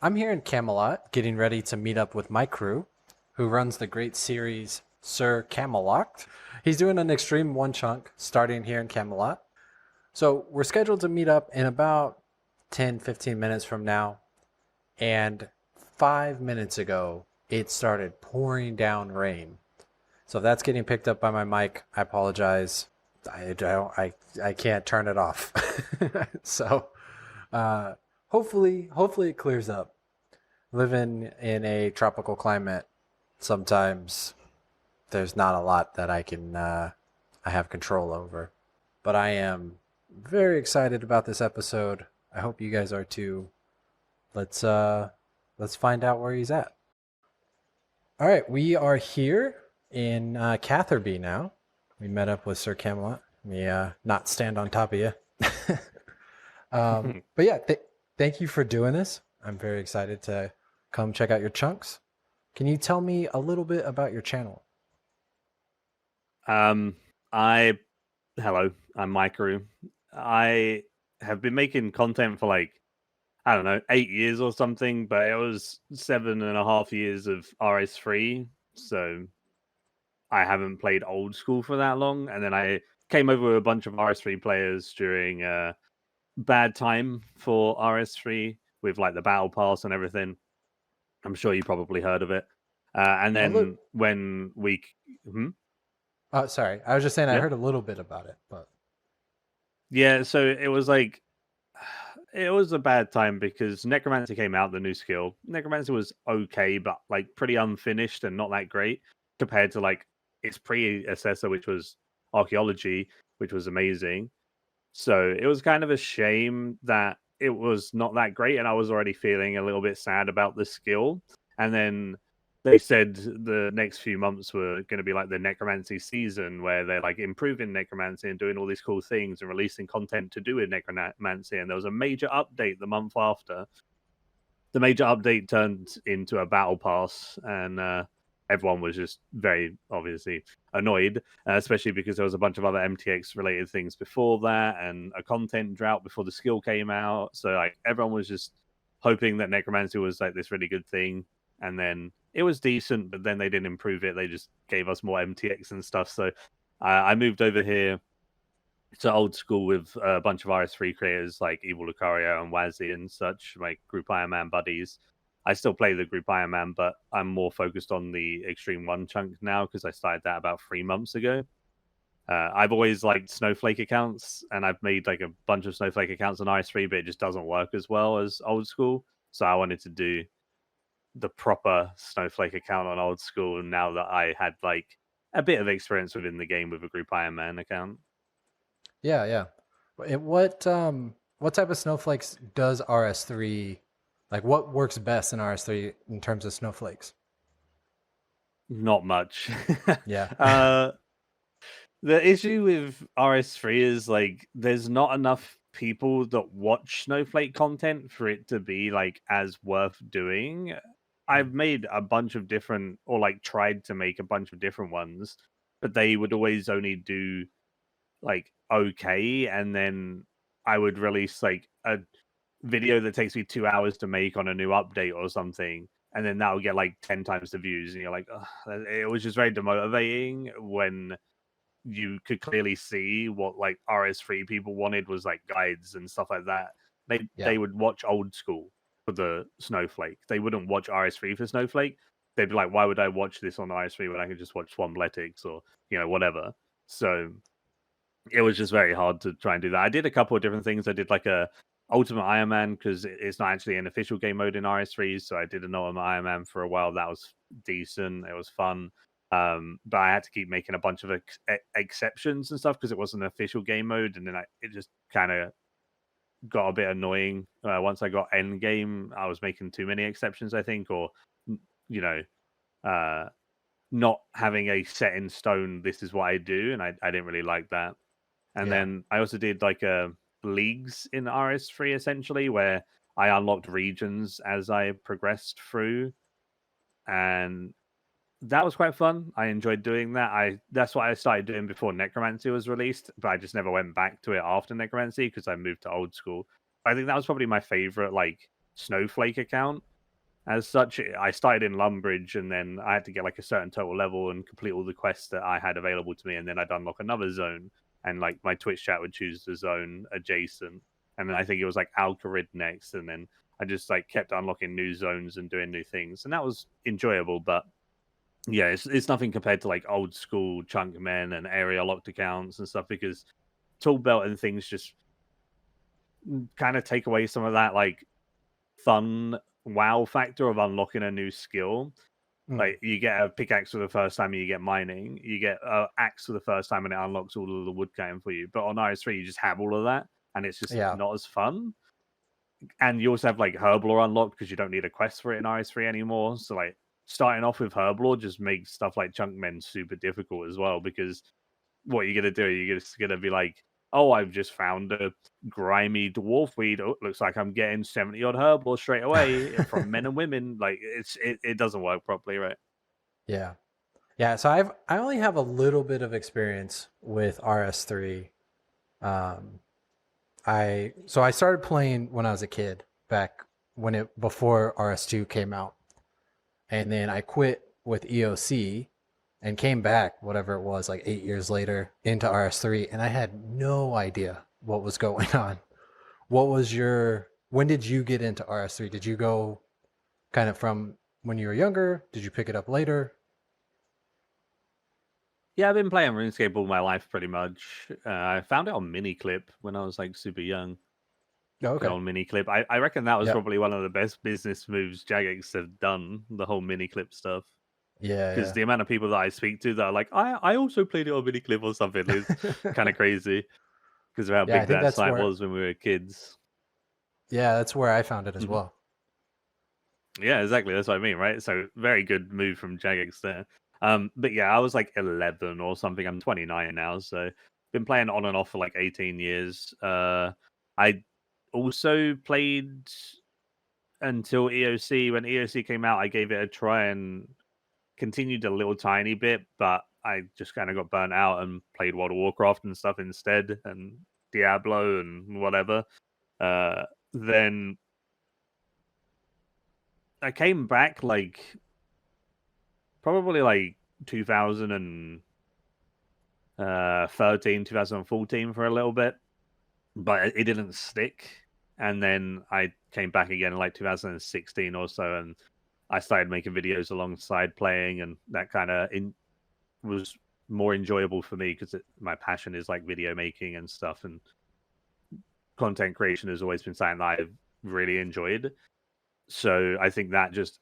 I'm here in Camelot, getting ready to meet up with Maikeru, who runs the great series Sir Camelock. He's doing an extreme one chunk starting here in Camelot. So we're scheduled to meet up in about 10, 15 minutes from now. And 5 minutes ago, it started pouring down rain. So if that's getting picked up by my mic, I apologize. I can't turn it off. so uh, hopefully it clears up. Living in a tropical climate, sometimes there's not a lot that I have control over. But I am very excited about this episode. I hope you guys are too. Let's find out where he's at. All right, we are here in Catherby now. We met up with Sir Camelot. Let me not stand on top of you. But yeah, thank you for doing this. I'm very excited to come check out your chunks. Can you tell me a little bit about your channel? I hello, I'm Maikeru. I have been making content for like I don't know 8 years or something, but it was 7.5 years of RS3, so I haven't played old school for that long. And then I came over with a bunch of RS3 players during a bad time for RS3 with like the battle pass and everything. I'm sure you probably heard of it. And A little. then when we, hmm? Oh, sorry. I was just saying I Yeah, heard a little bit about it, but yeah. So it was like it was a bad time because Necromancy came out, the new skill. Necromancy was okay, but like pretty unfinished and not that great compared to like its predecessor, which was Archaeology, which was amazing. So it was kind of a shame that it was not that great, and I was already feeling a little bit sad about the skill. And then they said the next few months were going to be like the necromancy season, where they're like improving necromancy and doing all these cool things and releasing content to do with necromancy. And there was a major update the month after. The major update turned into a battle pass, and everyone was just very obviously annoyed, especially because there was a bunch of other MTX related things before that and a content drought before the skill came out. So like everyone was just hoping that necromancy was like this really good thing, and then it was decent, but then they didn't improve it. They just gave us more MTX and stuff. So I moved over here to old school with a bunch of RS3 creators like Evil Lucario and Wazzy and such, my Group Iron Man buddies. I still play the Group Iron Man, but I'm more focused on the Extreme 1 chunk now because I started that about 3 months ago. I've always liked Snowflake accounts, and I've made like a bunch of Snowflake accounts on RS3, but it just doesn't work as well as old school. So I wanted to do the proper Snowflake account on old school now that I had like a bit of experience within the game with a Group Iron Man account. yeah, yeah. What type of snowflakes does RS3 like? What works best in RS3 in terms of snowflakes? Not much. Yeah. uh, the issue with RS3 is like there's not enough people that watch Snowflake content for it to be like as worth doing. I've made a bunch of different, or like tried to make a bunch of different ones, but they would always only do like okay, and then I would release like a video that takes me 2 hours to make on a new update or something, and then that will get like 10 times the views, and you're like, ugh, it was just very demotivating when you could clearly see what like RS3 people wanted was like guides and stuff like that. They Yeah. they would watch old school for the Snowflake. They wouldn't watch RS3 for Snowflake. They'd be like, why would I watch this on RS3 when I could just watch Swambletics or whatever? So it was just very hard to try and do that. I did a couple of different things. I did like a Ultimate Iron Man because it's not actually an official game mode in RS3. So I did an Ultimate Iron Man for a while. That was decent. It was fun. But I had to keep making a bunch of exceptions and stuff because it wasn't an official game mode. And then it just kind of got a bit annoying. Once I got end game, I was making too many exceptions, I think, or, you know, uh, not having a set in stone, this is what I do. And I didn't really like that. And Yeah. then I also did like leagues in RS3 essentially, where I unlocked regions as I progressed through, and that was quite fun. I enjoyed doing that. That's what I started doing before Necromancy was released, but I just never went back to it after Necromancy because I moved to old school. I think that was probably my favorite like Snowflake account as such. I started in Lumbridge, and then I had to get like a certain total level and complete all the quests that I had available to me, and then I'd unlock another zone, and like my Twitch chat would choose the zone adjacent, and then I think it was like Alcarid next, and then I just like kept unlocking new zones and doing new things, and that was enjoyable. But yeah, it's nothing compared to like old school chunk men and area locked accounts and stuff, because tool belt and things just kind of take away some of that like fun wow factor of unlocking a new skill. Mm. Like you get a pickaxe for the first time and you get mining, you get a axe for the first time and it unlocks all of the wood cutting for you. But on IS3 you just have all of that and it's just Yeah. not as fun. And you also have like Herblore unlocked because you don't need a quest for it in IS3 anymore. So like starting off with Herblore just makes stuff like Chunkmen super difficult as well, because what you're gonna do, you're just gonna be like, oh, I've just found a grimy dwarf weed. Oh, looks like I'm getting 70 odd Herblore straight away from men and women. Like it doesn't work properly, right? Yeah. Yeah. So I only have a little bit of experience with RS3. Um, I started playing when I was a kid, back when it before RS2 came out, and then I quit with EOC and came back, whatever it was, like 8 years later into RS3, and I had no idea what was going on. What was your? When did you get into RS3? Did you go kind of from when you were younger? Did you pick it up later? Yeah, I've been playing RuneScape all my life pretty much. I found it on Miniclip when I was like super young. Oh, Good okay. old Miniclip. I reckon that was Yeah. probably one of the best business moves Jagex have done, the whole Miniclip stuff. Because Yeah. the amount of people that I speak to that are like, I also played it on Miniclip or something is kind Yeah. of crazy because of how Yeah. I big think that that's site where. was when we were kids. Yeah, that's where I found it as Mhm. well. Yeah, exactly. That's what I mean, right? So very good move from Jagex there. But yeah, I was like 11 or something. I'm 29 now, so been playing on and off for like 18 years. I also played until EOC. When EOC came out, I gave it a try and continued a little tiny bit, but I just kind of got burnt out and played World of Warcraft and stuff instead, and Diablo and whatever. Then I came back like probably like 2013, 2014 for a little bit, but it didn't stick. And then I came back again in like 2016 or so, and I started making videos alongside playing, and that kind of was more enjoyable for me because my passion is like video making and stuff, and content creation has always been something that I've really enjoyed. So I think that just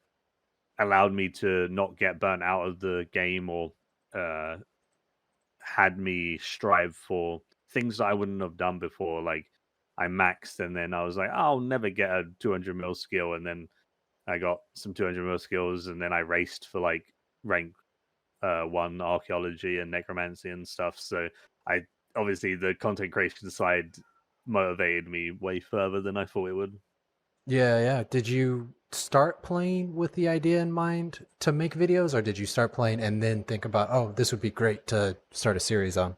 allowed me to not get burnt out of the game, or uh, had me strive for things that I wouldn't have done before. Like I maxed, and then I was like, oh, I'll never get a 200 mil skill, and then I got some 200 mil skills, and then I raced for like rank one archaeology and necromancy and stuff. So I obviously the content creation side motivated me way further than I thought it would. Yeah, yeah. Did you start playing with the idea in mind to make videos, or did you start playing and then think about, oh, this would be great to start a series on?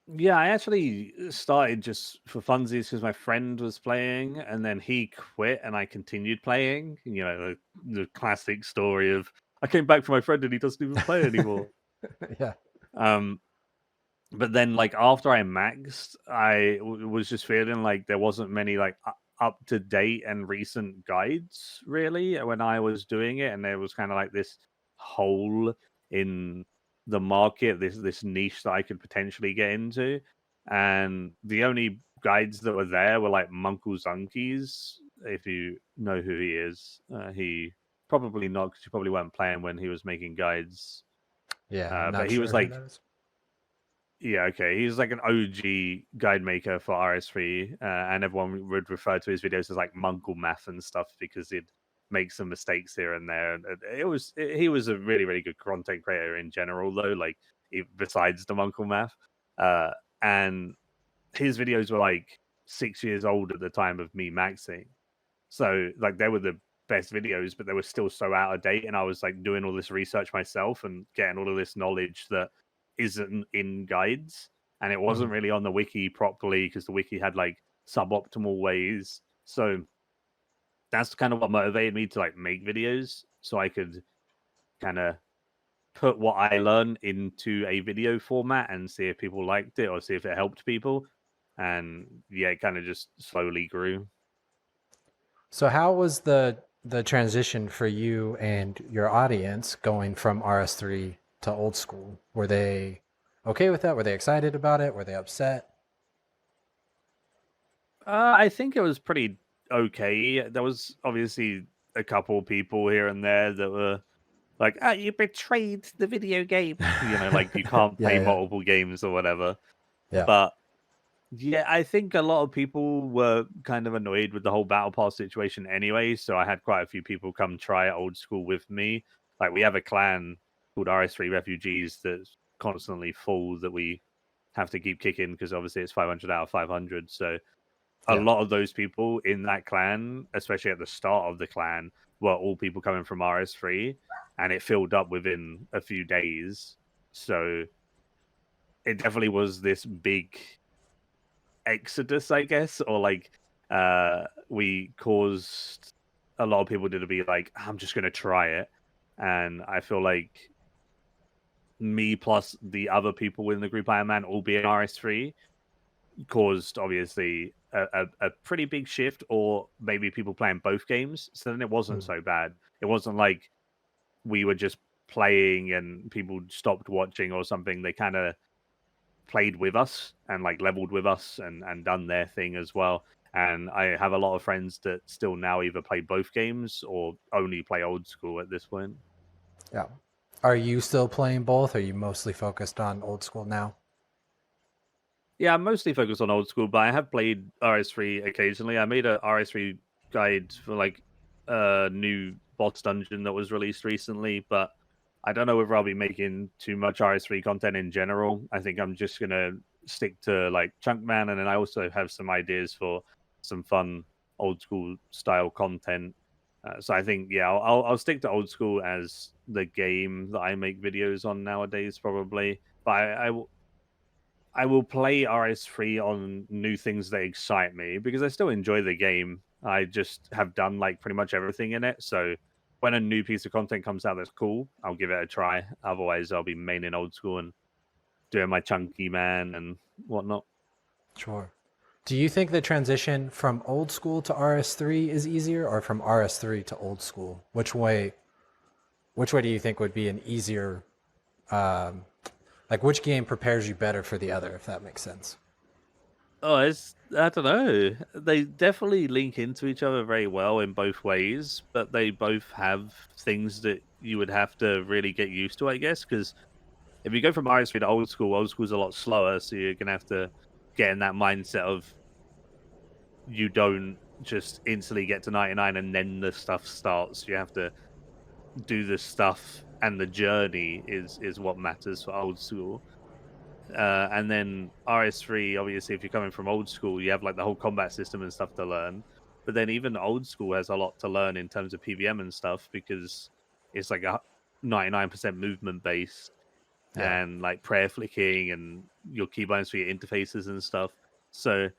Yeah, I actually started just for funsies because my friend was playing, and then he quit, and I continued playing. You know, the classic story of I came back for my friend and he doesn't even play anymore. Yeah. Um, but then like after I maxed, was just feeling like there wasn't many like up to date and recent guides really when I was doing it, and there was kind of like this hole in the market, this niche that I could potentially get into, and the only guides that were there were like Munkle Zunkies. If you know who he is, he probably not, because you probably weren't playing when he was making guides. Yeah, I'm But not he was sure who like, that is. yeah, okay. He's like an OG guide maker for RS3, and everyone would refer to his videos as like Munkle Math and stuff because he'd make some mistakes here and there. And he was a really really good content creator in general, though. Like besides the Munkle Math, uh, and his videos were like 6 years old at the time of me maxing. So like they were the best videos, but they were still so out of date. And I was like doing all this research myself and getting all of this knowledge that isn't in guides. And it wasn't Mhm. really on the wiki properly because the wiki had like suboptimal ways. So that's kind of what motivated me to like make videos, so I could kind of put what I learn into a video format and see if people liked it or see if it helped people. And yeah, it kind of just slowly grew. So how was the transition for you and your audience going from RS3 to old school? Were they okay with that? Were they excited about it? Were they upset? I think it was pretty okay. There was obviously a couple people here and there that were like, "Ah, you betrayed the video game." Like you can't Yeah, play yeah, multiple games or whatever. yeah. But yeah, I think a lot of people were kind of annoyed with the whole battle pass situation anyway. So I had quite a few people come try it old school with me. Like we have a clan called RS3 Refugees that's constantly full that we have to keep kicking because obviously it's 500 out of 500. So a Yeah. lot of those people in that clan, especially at the start of the clan, were all people coming from RS3, and it filled up within a few days. So it definitely was this big exodus, I guess, or like we caused a lot of people to be like, I'm just gonna try it. And I feel like me plus the other people in the group Iron Man all being RS3 caused obviously a pretty big shift, or maybe people playing both games. So then it wasn't Mm. so bad. It wasn't like we were just playing and people stopped watching or something. They kind of played with us and like leveled with us and done their thing as well. And I have a lot of friends that still now either play both games or only play old school at this point. Yeah. Are you still playing both? Or are you mostly focused on old school now? Yeah, I'm mostly focused on old school, but I have played RS3 occasionally. I made a RS3 guide for like a new boss dungeon that was released recently, but I don't know whether I'll be making too much RS3 content in general. I think I'm just gonna stick to like Chunkman, and then I also have some ideas for some fun old school style content. So I think yeah, I'll stick to old school as the game that I make videos on nowadays, probably. But I will play RS3 on new things that excite me because I still enjoy the game. I just have done like pretty much everything in it. So when a new piece of content comes out that's cool, I'll give it a try. Otherwise, I'll be maining old school and doing my chunky man and whatnot. Sure. Do you think the transition from old school to RS3 is easier, or from RS3 to old school? Which way do you think would be an easier, um, like which game prepares you better for the other, if that makes sense? Oh, I don't know. They definitely link into each other very well in both ways, but they both have things that you would have to really get used to, I guess, because if you go from RS3 to old school's a lot slower, so you're gonna have to get in that mindset of you don't just instantly get to 99 and then the stuff starts. You have to do the stuff, and the journey is what matters for old school. And then RS3, obviously, if you're coming from old school, you have like the whole combat system and stuff to learn. But then even old school has a lot to learn in terms of PVM and stuff because it's like a 99% movement based Yeah. and like prayer flicking and your keybinds for your interfaces and stuff. So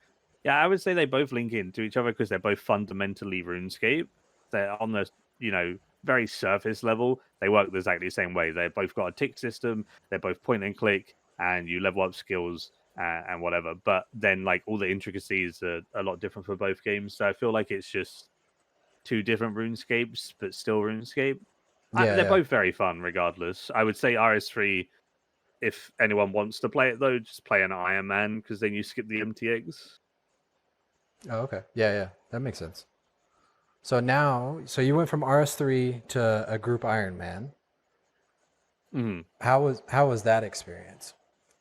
yeah, I would say they both link into each other because they're both fundamentally RuneScape. They're on the very surface level. They work exactly the same way. They've both got a tick system. They're both point and click, and you level up skills and whatever. But then like all the intricacies are a lot different for both games. So I feel like it's just two different RuneScapes, but still RuneScape. Yeah, They're yeah. both very fun, regardless. I would say RS3, if anyone wants to play it though, just play an Iron Man because then you skip the MTX. Oh, okay. Yeah, yeah. That makes sense. So you went from RS3 to a group Iron Man. Mhm. How was that experience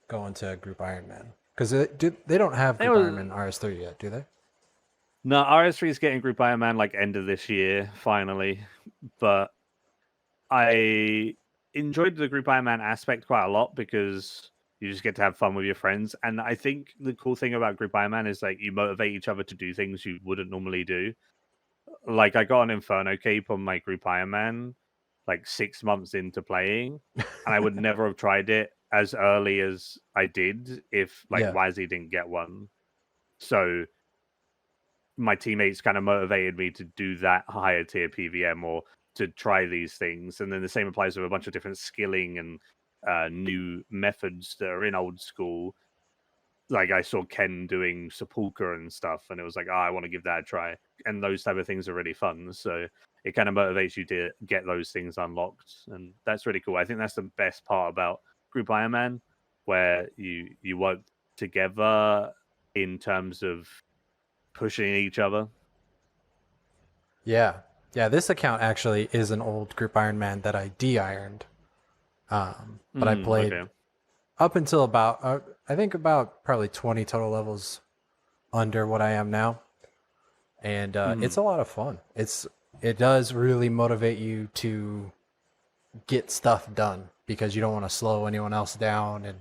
going to a group Iron Man? Because they don't have It group Iron was Man RS3 yet, do they? no RS3 is getting Group Iron Man like end of this year finally, but I enjoyed the Group Iron Man aspect quite a lot because you just get to have fun with your friends. And I think the cool thing about Group Iron Man is like you motivate each other to do things you wouldn't normally do. Like I got an Inferno cape on my Group Iron Man like 6 months into playing, and I would never have tried it as early as I did if like Yeah. Wazzy didn't get one. So my teammates kind of motivated me to do that higher tier PVM or to try these things. And then the same applies to a bunch of different skilling and new methods that are in old school. Like I saw Ken doing sepulcher and stuff, and it was like, I want to give that a try. And those type of things are really fun. So it kind of motivates you to get those things unlocked, and that's really cool. I think that's the best part about Group Iron Man, where you work together in terms of pushing each other. Yeah. Yeah, this account actually is an old Group Iron Man that I de-ironed. But I played Okay. up until about, I think about probably 20 total levels under what I am now. And it's a lot of fun. It does really motivate you to get stuff done because you don't want to slow anyone else down, and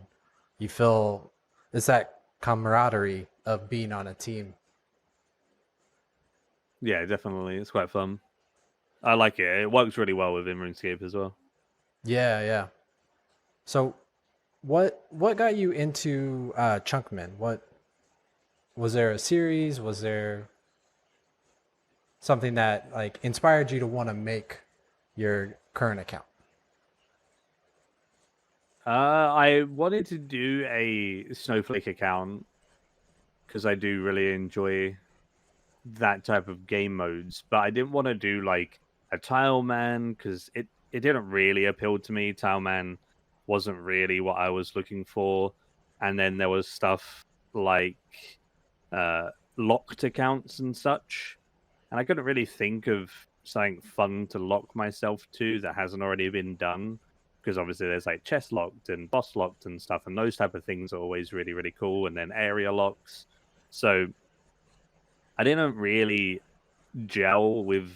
you feel it's that camaraderie of being on a team. Yeah, definitely. It's quite fun. I like it. It works really well within RuneScape as well. Yeah, yeah. So what got you into Chunkman? What was there a series? Was there something that like inspired you to want to make your current account? I wanted to do a Snowflake account because I do really enjoy that type of game modes, but I didn't want to do like a Tile Man because it didn't really appeal to me. Tile Man wasn't really what I was looking for, and then there was stuff like locked accounts and such, and I couldn't really think of something fun to lock myself to that hasn't already been done. Because obviously there's like chest locked and boss locked and stuff, and those type of things are always really, really cool. And then area locks. So I didn't really gel with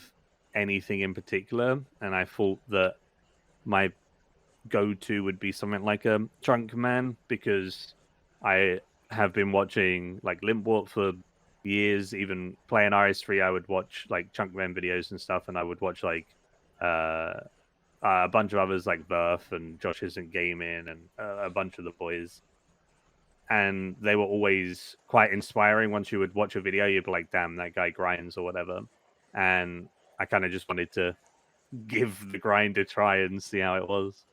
anything in particular, and I thought that my go-to would be something like a Trunk Man because I have been watching like Limpwort for years. Even playing RS3, I would watch like Chunk Man videos and stuff, and I would watch like uh, a bunch of others like Verth and Josh Isn't Gaming and a bunch of the boys. And they were always quite inspiring. Once you would watch a video, you'd be like, damn, that guy grinds or whatever. And I kind of just wanted to give the grind a try and see how it was.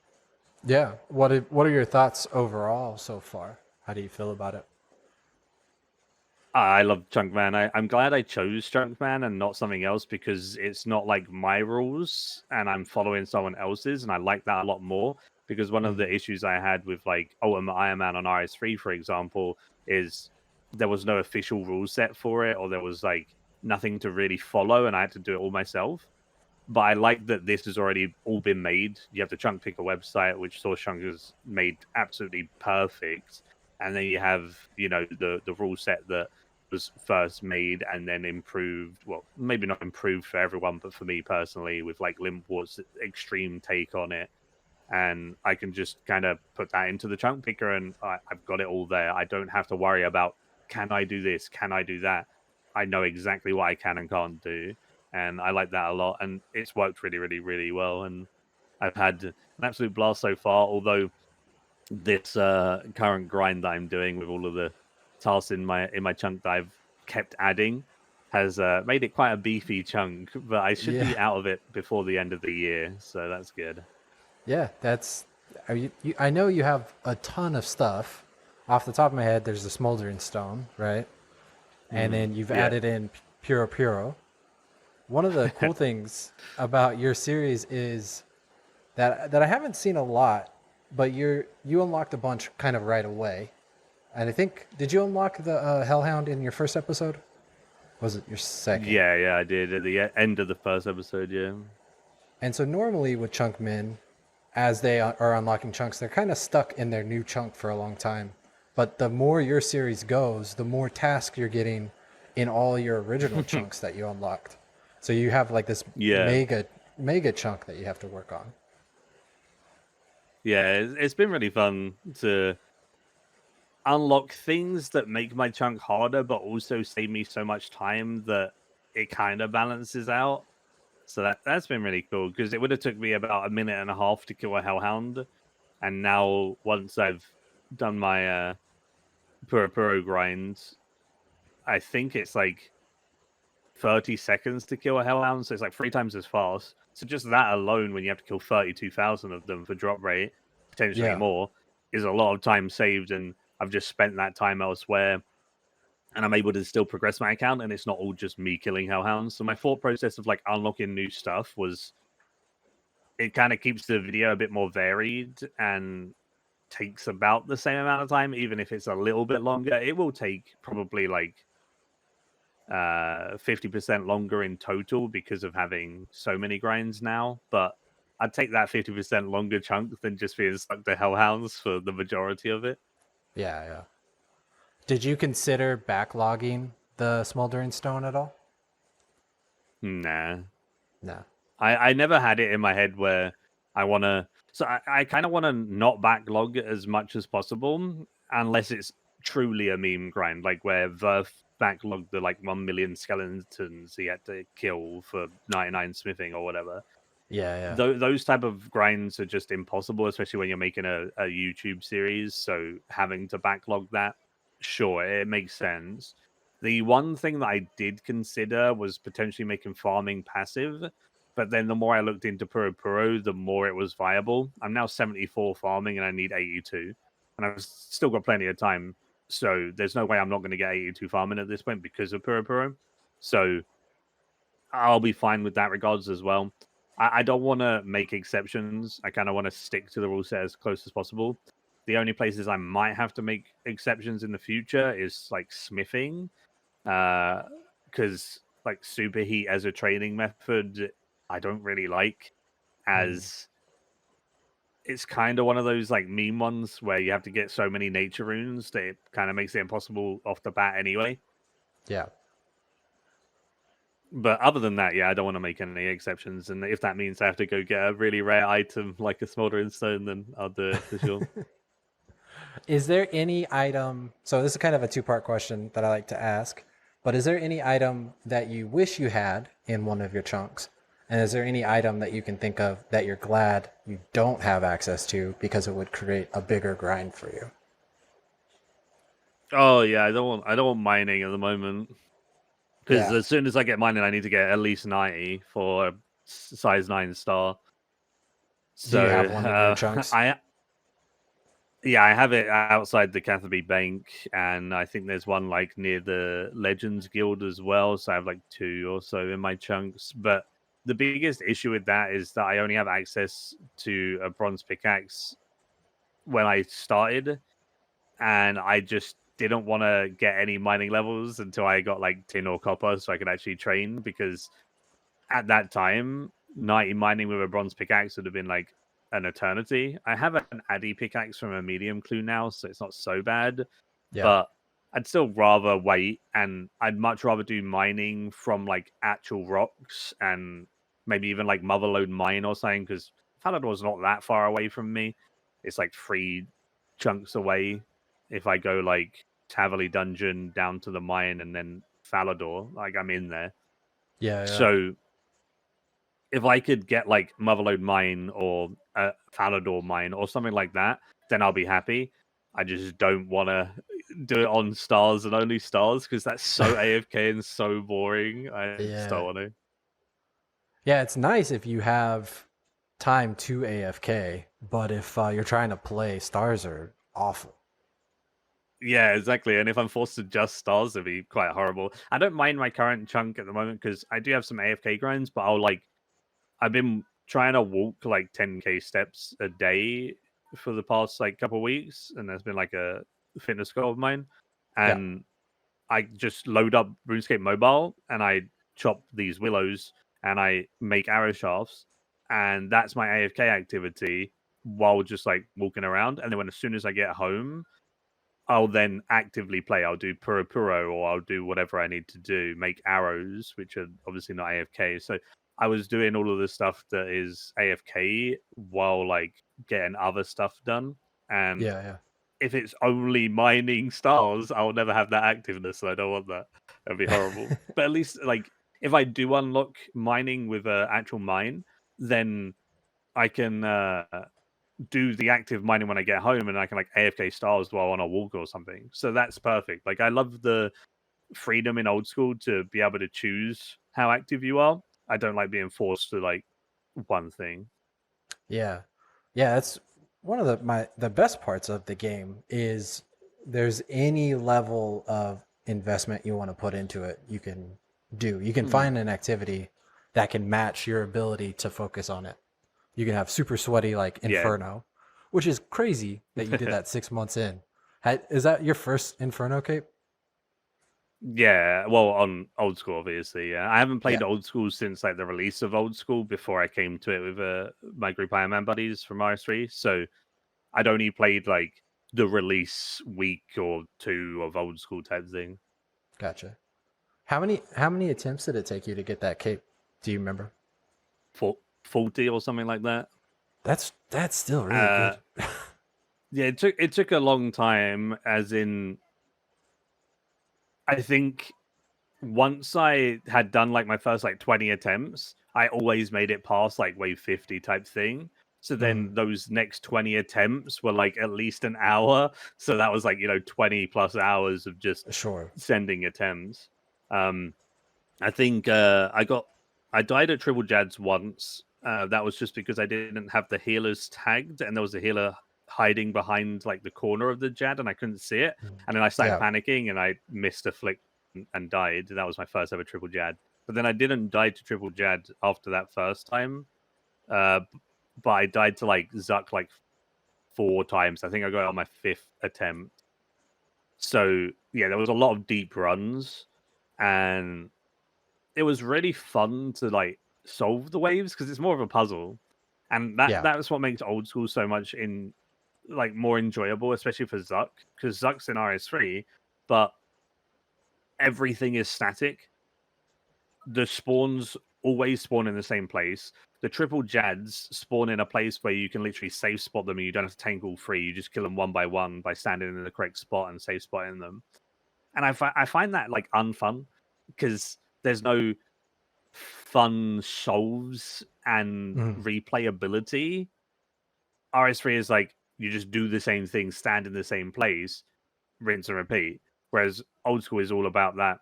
Yeah. What are your thoughts overall so far? How do you feel about it? I love Chunkman. I'm glad I chose Chunkman and not something else because it's not like my rules and I'm following someone else's, and I like that a lot more. Because one of the issues I had with like Ultimate Iron Man on RS3, for example, is there was no official rule set for it, or there was like nothing to really follow, and I had to do it all myself. But I like that this has already all been made. You have the Chunk Picker website, which Source Chunk has made absolutely perfect, and then you have the rule set that was first made and then improved. Well, maybe not improved for everyone, but for me personally, with like Limpwort's extreme take on it. And I can just kind of put that into the Chunk Picker, and I've got it all there. I don't have to worry about, can I do this? Can I do that? I know exactly what I can and can't do. And I like that a lot. And it's worked really, really, really well. And I've had an absolute blast so far, although this current grind that I'm doing with all of the tasks in my chunk that I've kept adding has made it quite a beefy chunk, but I should Yeah. be out of it before the end of the year, so that's good. Yeah, that's. I know you have a ton of stuff. Off the top of my head, there's the Smoldering Stone, right? And then you've Yeah. added in Puro Puro. One of the cool things about your series is that I haven't seen a lot, but you unlocked a bunch kind of right away. And I think, did you unlock the Hellhound in your first episode? Was it your second? Yeah, I did at the end of the first episode, yeah. And so normally with Chunkmen, as they are unlocking chunks, they're kind of stuck in their new chunk for a long time. But the more your series goes, the more tasks you're getting in all your original chunks that you unlocked. So you have like this Yeah. mega chunk that you have to work on. Yeah, it's been really fun to unlock things that make my chunk harder, but also save me so much time that it kind of balances out. So that's been really cool because it would have took me about a minute and a half to kill a Hellhound, and now once I've done my Puro Puro grind, I think it's like 30 seconds to kill a hellhound, so it's like 3 times as fast. So just that alone, when you have to kill 32,000 of them for drop rate, potentially Yeah. more, is a lot of time saved, and I've just spent that time elsewhere, and I'm able to still progress my account, and it's not all just me killing hellhounds. So my thought process of like unlocking new stuff was, it kind of keeps the video a bit more varied and takes about the same amount of time, even if it's a little bit longer. It will take probably like 50% longer in total because of having so many grinds now, but I'd take that 50% longer chunk than just being stuck to hellhounds for the majority of it. Yeah, yeah. Did you consider backlogging the Smoldering Stone at all? Nah. No. I never had it in my head where I want to. So I kind of want to not backlog as much as possible, unless it's truly a meme grind, like where Verth backlogged the like 1 million skeletons he had to kill for 99 smithing or whatever. Yeah, yeah. Those type of grinds are just impossible, especially when you're making a YouTube series. So having to backlog that, sure, it makes sense. The one thing that I did consider was potentially making farming passive, but then the more I looked into Puro Puro, the more it was viable. I'm now 74 farming and I need 82, and I've still got plenty of time. So there's no way I'm not going to get 82 farming at this point because of Puro Puro. So I'll be fine with that regards as well. I don't want to make exceptions. I kind of want to stick to the rule set as close as possible. The only places I might have to make exceptions in the future is like smithing, because like superheat as a training method, I don't really like, as it's kind of one of those like meme ones where you have to get so many nature runes that it kind of makes it impossible off the bat anyway. Yeah. But other than that, yeah, I don't want to make any exceptions. And if that means I have to go get a really rare item like a smoldering stone, then I'll do it for sure. Is there any item? So this is kind of a two-part question that I like to ask. But is there any item that you wish you had in one of your chunks? And is there any item that you can think of that you're glad you don't have access to because it would create a bigger grind for you? Oh yeah, I don't want mining at the moment, because Yeah. as soon as I get mining, I need to get at least 90 for a size 9 star. Do you So have one in your chunks? I have it outside the Catherby Bank, and I think there's one like near the Legends Guild as well. So I have like 2 or so in my chunks. But the biggest issue with that is that I only have access to a bronze pickaxe when I started, and I just didn't want to get any mining levels until I got like tin or copper, so I could actually train. Because at that time, 90 mining with a bronze pickaxe would have been like an eternity. I have an Addy pickaxe from a medium clue now, so it's not so bad. Yeah. But I'd still rather wait, and I'd much rather do mining from like actual rocks and maybe even like Motherlode Mine or something, because Falador's not that far away from me. It's like 3 chunks away. If I go like Taverley Dungeon down to the mine and then Falador, like I'm in there. Yeah, yeah. So if I could get like Motherlode Mine or Falador Mine or something like that, then I'll be happy. I just don't want to do it on stars and only stars, because that's so AFK and so boring. I just don't Yeah. want to. Yeah, it's nice if you have time to AFK, but if you're trying to play, stars are awful. Yeah, exactly. And if I'm forced to just stars, it'd be quite horrible. I don't mind my current chunk at the moment because I do have some AFK grinds, but I've been trying to walk like 10k steps a day for the past like couple of weeks, and that's been like a fitness goal of mine. Yeah. And I just load up RuneScape Mobile and I chop these willows and I make arrow shafts, and that's my AFK activity while just like walking around. And then as soon as I get home, I'll then actively play. I'll do Puro Puro, or I'll do whatever I need to do, make arrows, which are obviously not AFK. So I was doing all of the stuff that is AFK while like getting other stuff done. And Yeah, yeah. if it's only mining stars, I'll never have that activeness. And I don't want that. That'd be horrible. But at least like if I do unlock mining with an actual mine, then I can do the active mining when I get home, and I can like AFK stars while on a walk or something. So that's perfect. Like I love the freedom in old school to be able to choose how active you are. I don't like being forced to like one thing. Yeah. Yeah, that's one of the best parts of the game is there's any level of investment you want to put into it, you can do. You can Hmm. find an activity that can match your ability to focus on it. You can have super sweaty like Yeah. Inferno, which is crazy that you did that 6 months in. Is that your first Inferno cape? Yeah, well, on old school, obviously. Yeah, I haven't Yeah. played old school since like the release of old school. Before I came to it with my group Iron Man buddies from RS3, so I'd only played like the release week or two of old school type thing. Gotcha. How many attempts did it take you to get that cape? Do you remember? 40 or something like that. That's still really Uh, good. yeah, it took a long time. As in, I think once I had done like my first like 20 attempts, I always made it past like wave 50 type thing. So then Mm, those next 20 attempts were like at least an hour. So that was like, 20 plus hours of just sure. sending attempts. Um, I think I died at Triple Jads once. That was just because I didn't have the healers tagged, and there was a healer hiding behind like the corner of the Jad, and I couldn't see it. Mm. And then I started Yeah. panicking, and I missed a flick and died. That was my first ever Triple Jad. But then I didn't die to Triple Jad after that first time. Uh, but I died to like Zuck like 4 times. I think I got it on my 5th attempt. So yeah, there was a lot of deep runs, and it was really fun to like solve the waves because it's more of a puzzle, and Yeah. that's what makes old school so much in like more enjoyable, especially for Zuck, because Zuck's in RS3, but everything is static. The spawns always spawn in the same place. The triple Jads spawn in a place where you can literally safe spot them and you don't have to tank all three. You just kill them one by one by standing in the correct spot and safe spotting them. And I find that like unfun because there's no fun solves and Mm. replayability. RS3 is like you just do the same thing, stand in the same place, rinse and repeat. Whereas old school is all about that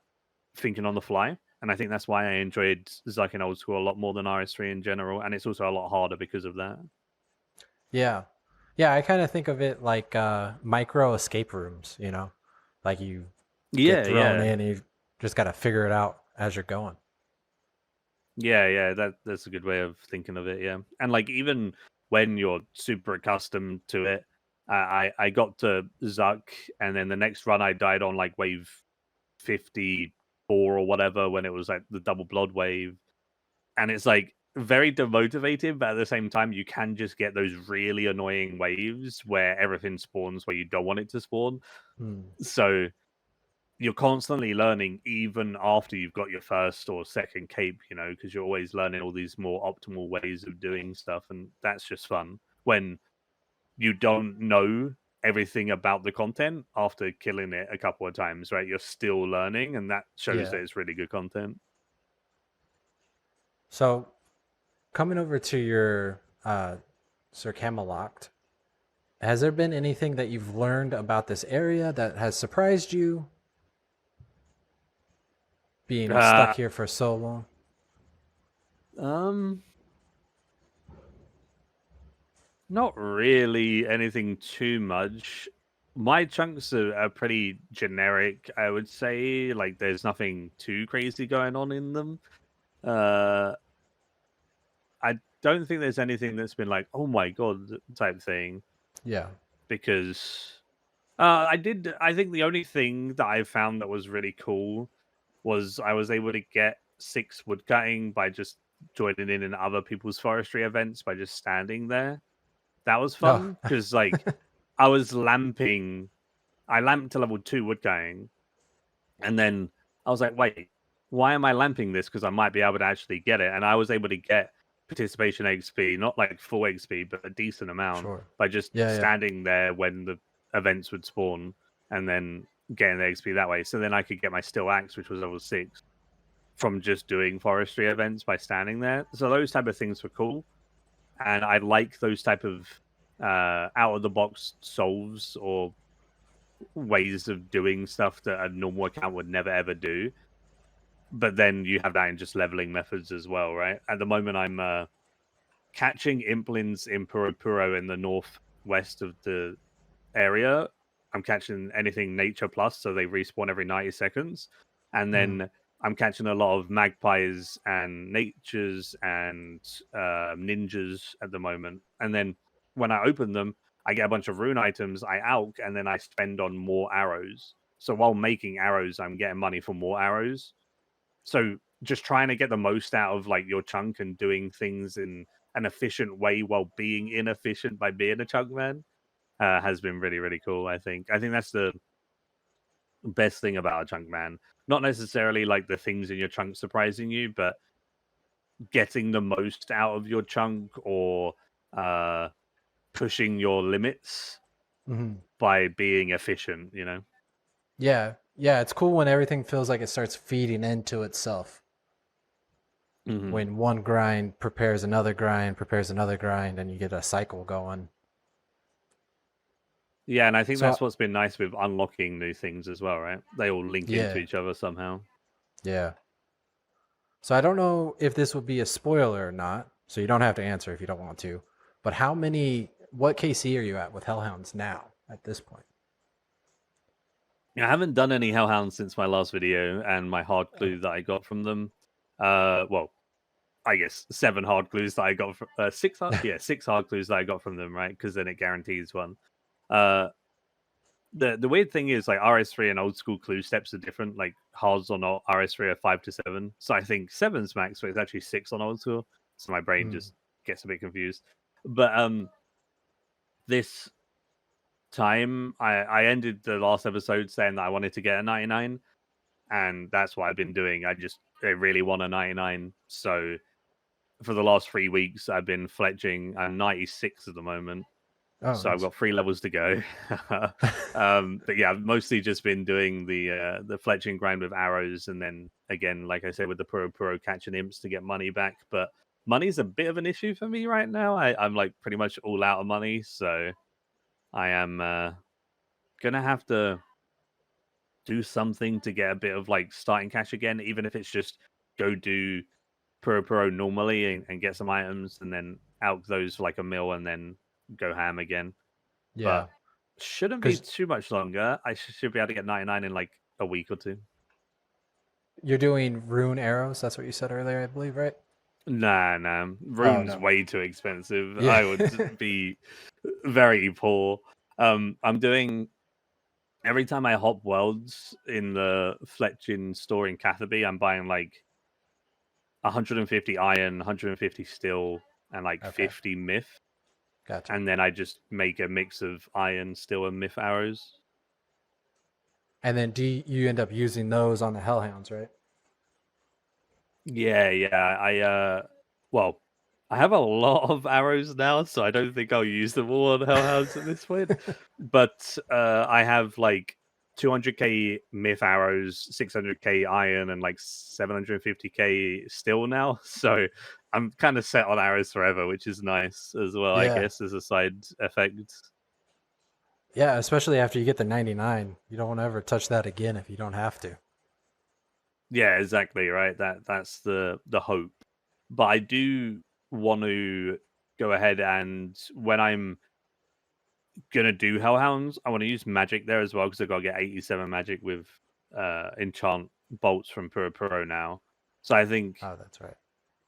thinking on the fly. And I think that's why I enjoyed Zuck in old school a lot more than RS3 in general. And it's also a lot harder because of that. Yeah. Yeah, I kind of think of it like micro escape rooms, Like you get Yeah, thrown yeah. in and you just got to figure it out as you're going. Yeah. That's a good way of thinking of it. Yeah, and like even when you're super accustomed to it, I got to Zuck, and then the next run I died on like wave 54 or whatever when it was like the double blood wave, and it's like very demotivating, but at the same time you can just get those really annoying waves where everything spawns where you don't want it to spawn. Mm. So you're constantly learning even after you've got your first or second cape, because you're always learning all these more optimal ways of doing stuff, and that's just fun when you don't know everything about the content after killing it a couple of times, right? You're still learning, and that shows Yeah. that it's really good content. So coming over to your Sir Camelock, has there been anything that you've learned about this area that has surprised you being stuck Uh, here for so long? um, Not really anything too much. My chunks are pretty generic, I would say. Like, there's nothing too crazy going on in them. Uh, I don't think there's anything that's been like, oh my god, type thing. Yeah. Because I think the only thing that I found that was really cool was I was able to get 6 woodcutting by just joining in other people's forestry events by just standing there. That was No. fun because, like, I was lamping. I lamped to level 2 woodcutting, and then I was like, wait, why am I lamping this? Because I might be able to actually get it. And I was able to get participation XP, not like full XP, but a decent amount Sure. by just Yeah, yeah. standing there when the events would spawn and then getting the XP that way. So then I could get my steel axe, which was level 6, from just doing forestry events by standing there. So those type of things were cool. And I like those type of out of the box solves or ways of doing stuff that a normal account would never ever do. But then you have that in just leveling methods as well, right? At the moment, I'm catching implins in Puro in the northwest of the area. I'm catching anything nature plus, so they respawn every 90 seconds. And then I'm catching a lot of magpies and natures and ninjas at the moment. And then when I open them, I get a bunch of rune items, I alch, and then I spend on more arrows. So while making arrows, I'm getting money for more arrows. So just trying to get the most out of like your chunk and doing things in an efficient way while being inefficient by being a chunk man has been really, really cool. I think that's the best thing about a chunk man. Not necessarily like the things in your chunk surprising you, but getting the most out of your chunk or pushing your limits by being efficient. You know. Yeah, yeah, it's cool when everything feels like it starts feeding into itself. When one grind prepares another grind, and you get a cycle going. Yeah, and I think So that's what's been nice with unlocking new things as well, right? They all link into yeah, each other somehow. yeah. So I don't know if this would be a spoiler or not. So you don't have to answer if you don't want to. But what KC are you at with Hellhounds now at this point? I haven't done any Hellhounds since my last video and my hard clue that I got from them. Well, I guess 7 hard clues that I got from 6 hard clues that I got from them, right? Because then it guarantees one. The weird thing is like RS3 and old school clue steps are different. Like hards on RS3 are 5 to 7. So I think 7's max, but it's actually 6 on old school. So my brain just gets a bit confused. But this time I ended the last episode saying that I wanted to get a 99, and that's what I've been doing. I really want a 99. So for the last 3 weeks I've been fletching. I'm 96 at the moment. Oh, So I've nice. got 3 levels to go. But yeah, I've mostly just been doing the fletching grind with arrows, and then again, like I said, with the Puro catching imps to get money back. But money's a bit of an issue for me right now. I'm like pretty much all out of money, so I am gonna have to do something to get a bit of like starting cash again, even if it's just go do Puro normally and get some items, and then out those for like a mil, and then go ham again. Yeah. But shouldn't be 'Cause too much longer. I should be able to get 99 in like a week or two. you're doing rune arrows. That's what you said earlier, I believe, right? Nah. Oh, Rune's no. way too expensive. Yeah. I would be very poor. I'm doing every time I hop worlds in the Fletching store in Catherby, I'm buying like 150 iron, 150 steel, and like Okay. 50 myth. Gotcha. And then I just make a mix of iron, steel, and myth arrows. And then you end up using those on the Hellhounds, right? Yeah. Well, I have a lot of arrows now, so I don't think I'll use them all on Hellhounds at this point. But I have like 200k myth arrows, 600k iron, and like 750k steel now. So I'm kind of set on arrows forever, which is nice as well, I Yeah. guess, as a side effect. Yeah, especially after you get the 99. You don't want to ever touch that again if you don't have to. Yeah, exactly, right. That's the hope. But I do want to go ahead, and when I'm gonna do Hellhounds, I want to use magic there as well, because I've got to get 87 magic with enchant bolts from Puro now. So I think Oh, that's right.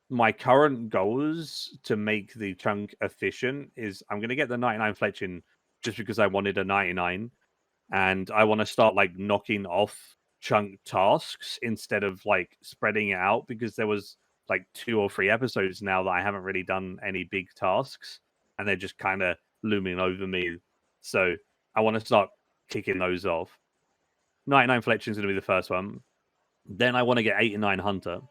my current goals to make the chunk efficient is I'm gonna get the 99 fletching just because I wanted a 99, and I want to start like knocking off chunk tasks instead of like spreading it out, because there was like 2 or 3 episodes now that I haven't really done any big tasks, and they're just kind of looming over me. So I want to start kicking those off. 99 fletching is going to be the first one. Then I want to get 89 hunter,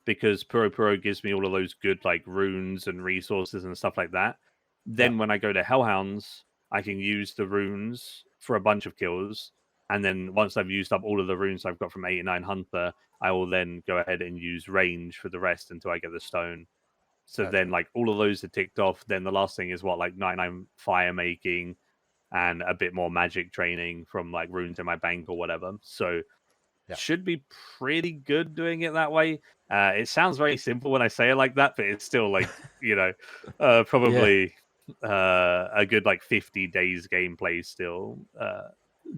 because Puro gives me all of those good like runes and resources and stuff like that. Yeah. Then when I go to Hellhounds, I can use the runes for a bunch of kills. And then once I've used up all of the runes I've got from 89 Hunter, I will then go ahead and use range for the rest until I get the stone. So Gotcha. then like all of those are ticked off. Then the last thing is what, like 99 fire making, and a bit more magic training from like runes in my bank or whatever. So should be pretty good doing it that way. It sounds very simple when I say it like that, but it's still like, probably a good like 50 days gameplay still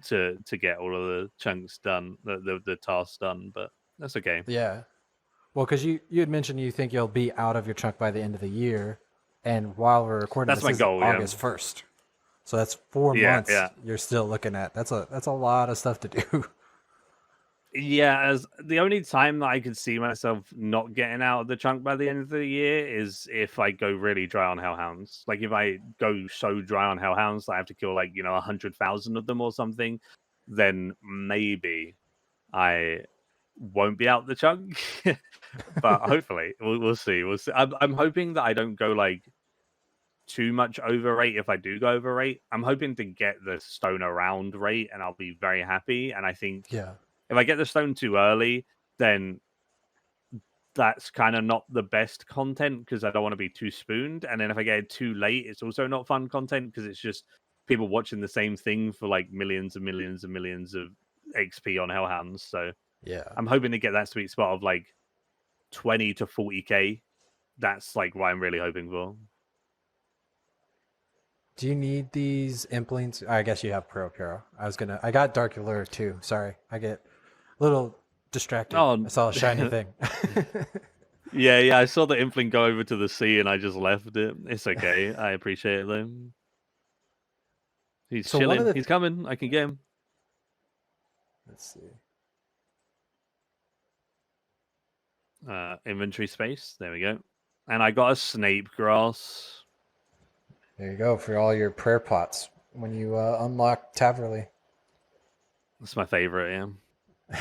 to get all of the chunks done, the tasks done, but that's okay. Yeah. Well, because you had mentioned you think you'll be out of your chunk by the end of the year, and while we're recording That's this my is goal, yeah. August 1st, so that's 4 Yeah, months. yeah. You're still looking at that's a lot of stuff to do. Yeah, as the only time that I could see myself not getting out of the chunk by the end of the year is if I go really dry on hellhounds. Like if I go so dry on hellhounds that I have to kill like 100,000 of them or something, then maybe I won't be out the chunk. But hopefully, we'll see. We'll see. I'm hoping that I don't go like too much over rate. If I do go over rate, I'm hoping to get the stone around rate, and I'll be very happy. And I think Yeah. if I get the stone too early, then that's kind of not the best content because I don't want to be too spooned. And then if I get it too late, it's also not fun content because it's just people watching the same thing for like millions and millions and millions of XP on Hellhounds. So Yeah. I'm hoping to get that sweet spot of like 20 to 40k. That's like what I'm really hoping for. Do you need these implants? I guess you have Pro Hero. I got Dark Allure too. Sorry. I get a little distracted. Oh, I saw a shiny thing. yeah. I saw the Impling go over to the sea and I just left it. It's okay. I appreciate it though. He's So one chilling. of the He's coming. I can get him. Let's see. Inventory space. There we go. And I got a Snape grass. There you go for all your prayer pots when you unlock Taverley. That's my favorite, yeah.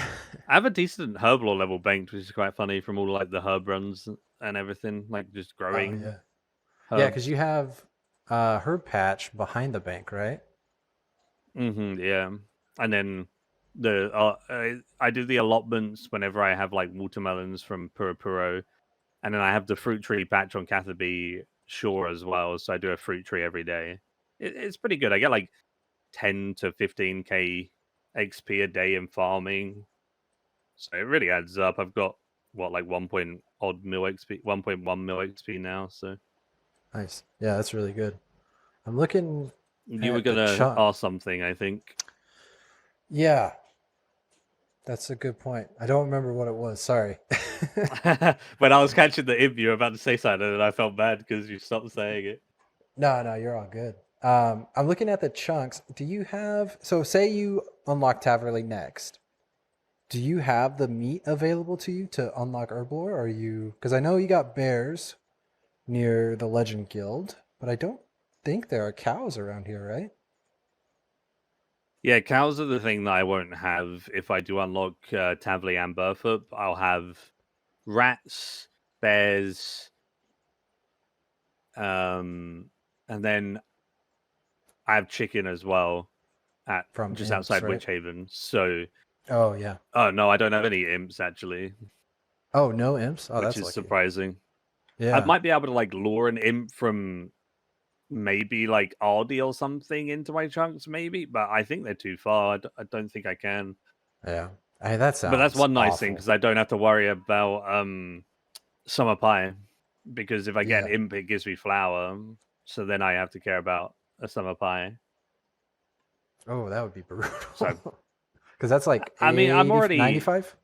I have a decent Herblore level banked, which is quite funny from all like the herb runs and everything, like just growing. Oh, yeah. Herbs. Yeah, because you have herb patch behind the bank, right? Yeah. And then I do the allotments whenever I have like watermelons from Puro, and then I have the fruit tree patch on Catherby Shore as well. So I do a fruit tree every day. It's pretty good. I get like 10 to 15k XP a day in farming, so it really adds up. I've got like 1 point odd mil XP, 1.1 mil XP now. So Nice. Yeah, that's really good. I'm looking. you were at the gonna chunk. ask something, I think. Yeah, that's a good point. I don't remember what it was. Sorry. When I was catching the imp, you were about to say something, and I felt bad because you stopped saying it. No, you're all good. I'm looking at the chunks. Do you have? So, say you unlock Taverley next. Do you have the meat available to you to unlock Herblore? Or are you? Because I know you got bears near the Legend Guild, but I don't think there are cows around here, right? Yeah, cows are the thing that I won't have if I do unlock Tavley and Burfup. I'll have rats, bears, and then I have chicken as well From just imps, outside right? Witch Haven. So, Oh yeah. oh no, I don't have any imps actually, Oh, no imps. Oh, which that's is lucky. surprising. I Yeah. might be able to like lure an imp from maybe like Ardy or something into my chunks, maybe, but I think they're too far. I don't think I can. Yeah. Hey, that sounds. But that's one nice thing awful. because I don't have to worry about summer pie, because if I get an Yeah. imp, it gives me flour, so then I have to care about a summer pie. Oh, that would be brutal. So Because that's like I mean, I'm already 95?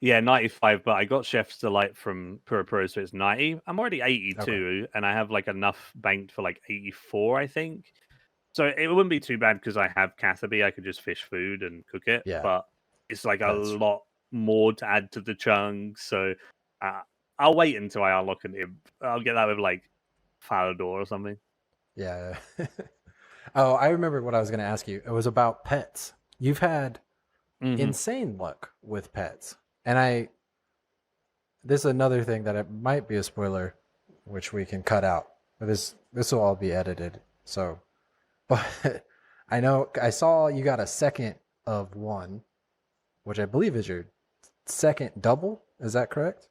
Yeah, 95, but I got Chef's Delight from Puro, so it's 90. I'm already 82, and I have like enough banked for like 84, I think. So it wouldn't be too bad because I have Catherby. I could just fish food and cook it, Yeah. but it's like a That's lot more to add to the chunks. So uh, I'll wait until I unlock an imp. I'll get that with like Farador or something. yeah. Oh, I remember what I was going to ask you. It was about pets. You've had insane luck with pets. And this is another thing that it might be a spoiler, which we can cut out. But this will all be edited. So, but I know I saw you got a second of one, which I believe is your second double. Is that correct?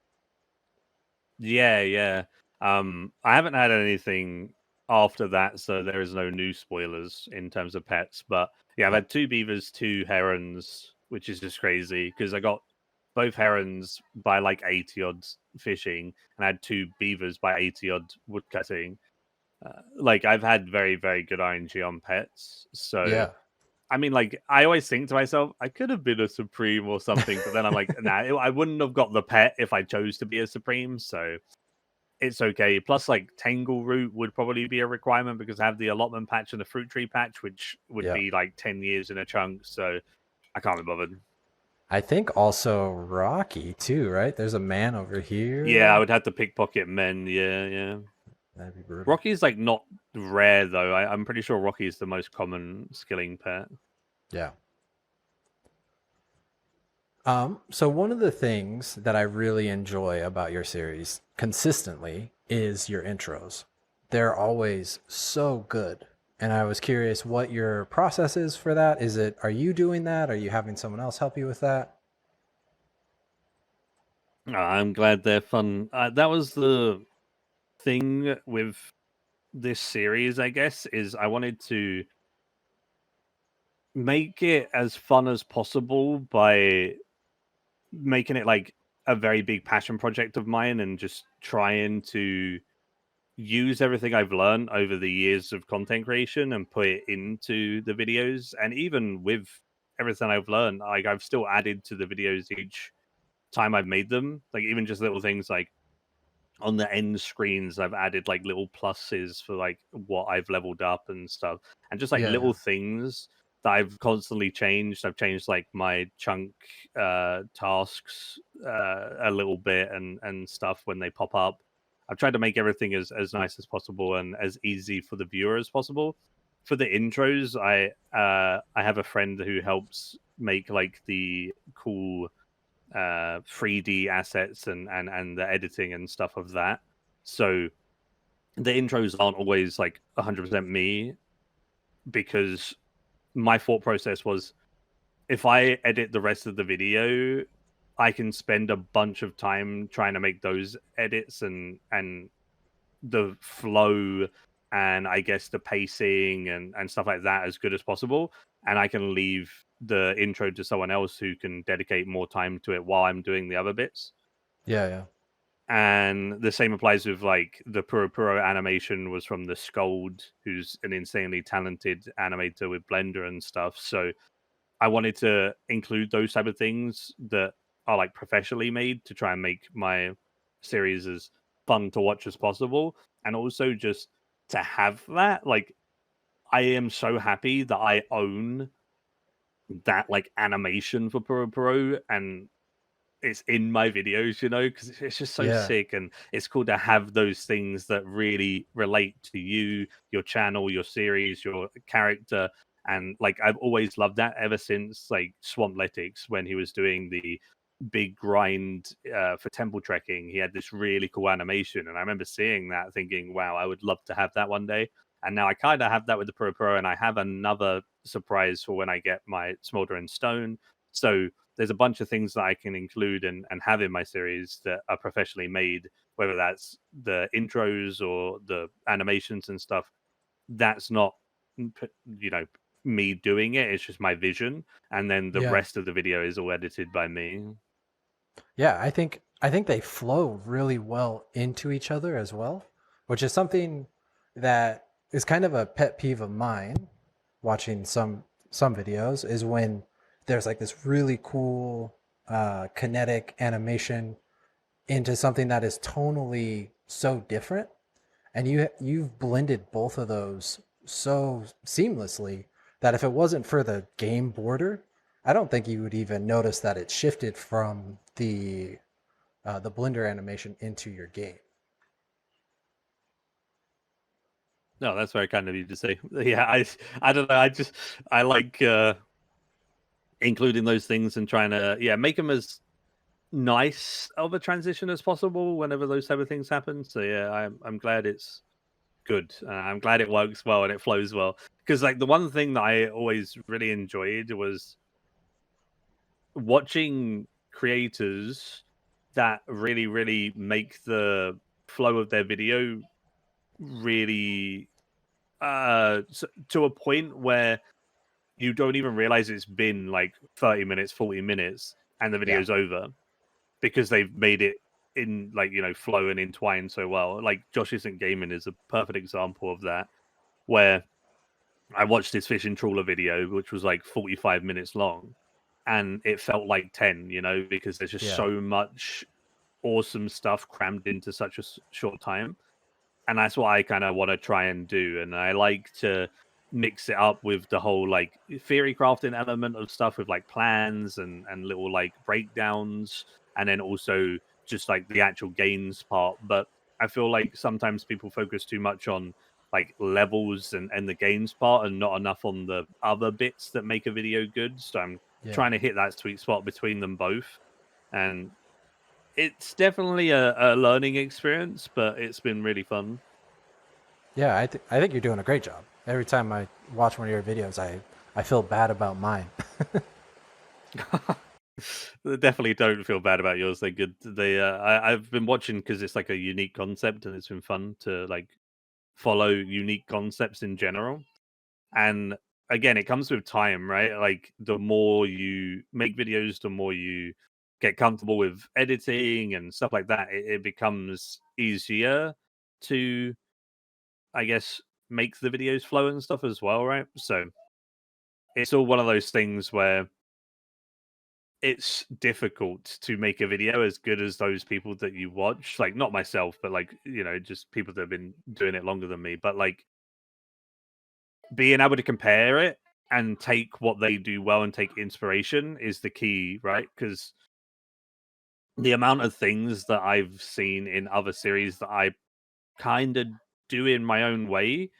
Yeah. I haven't had anything after that, so there is no new spoilers in terms of pets. But yeah, I've had 2 beavers, 2 herons, which is just crazy because I got both herons by like 80 odd fishing, and I had 2 beavers by 80 odd woodcutting. Like I've had very, very good RNG on pets. So Yeah. I mean, like I always think to myself, I could have been a supreme or something, but then I'm like, nah, I wouldn't have got the pet if I chose to be a supreme. So it's okay. Plus, like Tangle Root would probably be a requirement because I have the allotment patch and the fruit tree patch, which would Yeah. be like 10 years in a chunk. So I can't be bothered. I think also Rocky too, right? There's a man over Yeah, I here. would have to pickpocket men. Yeah, yeah. That'd be brutal. Rocky's like not rare though. I'm pretty sure Rocky is the most common skilling pet. Yeah. So one of the things that I really enjoy about your series consistently is your intros. They're always so good. And I was curious what your process is for that. Are you doing that? Are you having someone else help you with that? I'm glad they're fun. That was the thing with this series, I guess, is I wanted to make it as fun as possible by making it like a very big passion project of mine and just trying to use everything I've learned over the years of content creation and put it into the videos. And even with everything I've learned, like I've still added to the videos each time I've made them. Like even just little things like on the end screens, I've added like little pluses for like what I've leveled up and stuff, and just like Yeah, yeah. little things that I've constantly changed. I've changed like my chunk tasks a little bit and stuff when they pop up. I've tried to make everything as nice as possible and as easy for the viewer as possible. For the intros, I have a friend who helps make like the cool 3D assets and the editing and stuff of that. So the intros aren't always like 100% me because my thought process was if I edit the rest of the video, I can spend a bunch of time trying to make those edits and the flow and I guess the pacing and stuff like that as good as possible. And I can leave the intro to someone else who can dedicate more time to it while I'm doing the other bits. Yeah, yeah. And the same applies with like the Puro Puro animation was from the Scold, who's an insanely talented animator with Blender and stuff. So I wanted to include those type of things that are like professionally made to try and make my series as fun to watch as possible. And also just to have that, like I am so happy that I own that like animation for Puro Puro and it's in my videos, you know, because it's just so Yeah. sick and it's cool to have those things that really relate to you, your channel, your series, your character. And like I've always loved that ever since like Swampletics when he was doing the big grind for temple trekking. He had this really cool animation, and I remember seeing that, thinking, "Wow, I would love to have that one day." And now I kind of have that with the Pro Pro, and I have another surprise for when I get my Smoldering Stone. So there's a bunch of things that I can include and have in my series that are professionally made, whether that's the intros or the animations and stuff. That's not, you know, me doing it. It's just my vision, and then the Yeah. rest of the video is all edited by me. Yeah, I think they flow really well into each other as well, which is something that is kind of a pet peeve of mine watching some videos is when there's like this really cool kinetic animation into something that is tonally so different and you've blended both of those so seamlessly that if it wasn't for the game border, I don't think you would even notice that it shifted from the Blender animation into your game. No, that's very kind of you to say. Yeah, I don't know. I like including those things and trying to make them as nice of a transition as possible whenever those type of things happen. So yeah, I'm glad it's good. I'm glad it works well and it flows well. Because like the one thing that I always really enjoyed was watching creators that really make the flow of their video really to a point where you don't even realize it's been like 30 minutes, 40 minutes, and the Yeah. video's over because they've made it in like, flow and entwine so well. Like Josh Isn't Gaming is a perfect example of that, where I watched this fishing trawler video, which was like 45 minutes long, and it felt like 10, because there's just Yeah. so much awesome stuff crammed into such a short time. And that's what I kind of want to try and do. And I like to mix it up with the whole like theory crafting element of stuff with like plans and little like breakdowns, and then also just like the actual gains part. But I feel like sometimes people focus too much on like levels and the gains part and not enough on the other bits that make a video good. So I'm Yeah. trying to hit that sweet spot between them both. And it's definitely a learning experience, but it's been really fun. Yeah, I think you're doing a great job. Every time I watch one of your videos, I feel bad about mine. They definitely don't feel bad about yours. They're good. I've been watching because it's like a unique concept, and it's been fun to like follow unique concepts in general. And again, it comes with time, right? Like the more you make videos, the more you get comfortable with editing and stuff like that. It becomes easier to, I guess, make the videos flow and stuff as well, right? So it's all one of those things where it's difficult to make a video as good as those people that you watch. Like, not myself, but like, just people that have been doing it longer than me. But like, being able to compare it and take what they do well and take inspiration is the key, right? Because the amount of things that I've seen in other series that I kind of do in my own way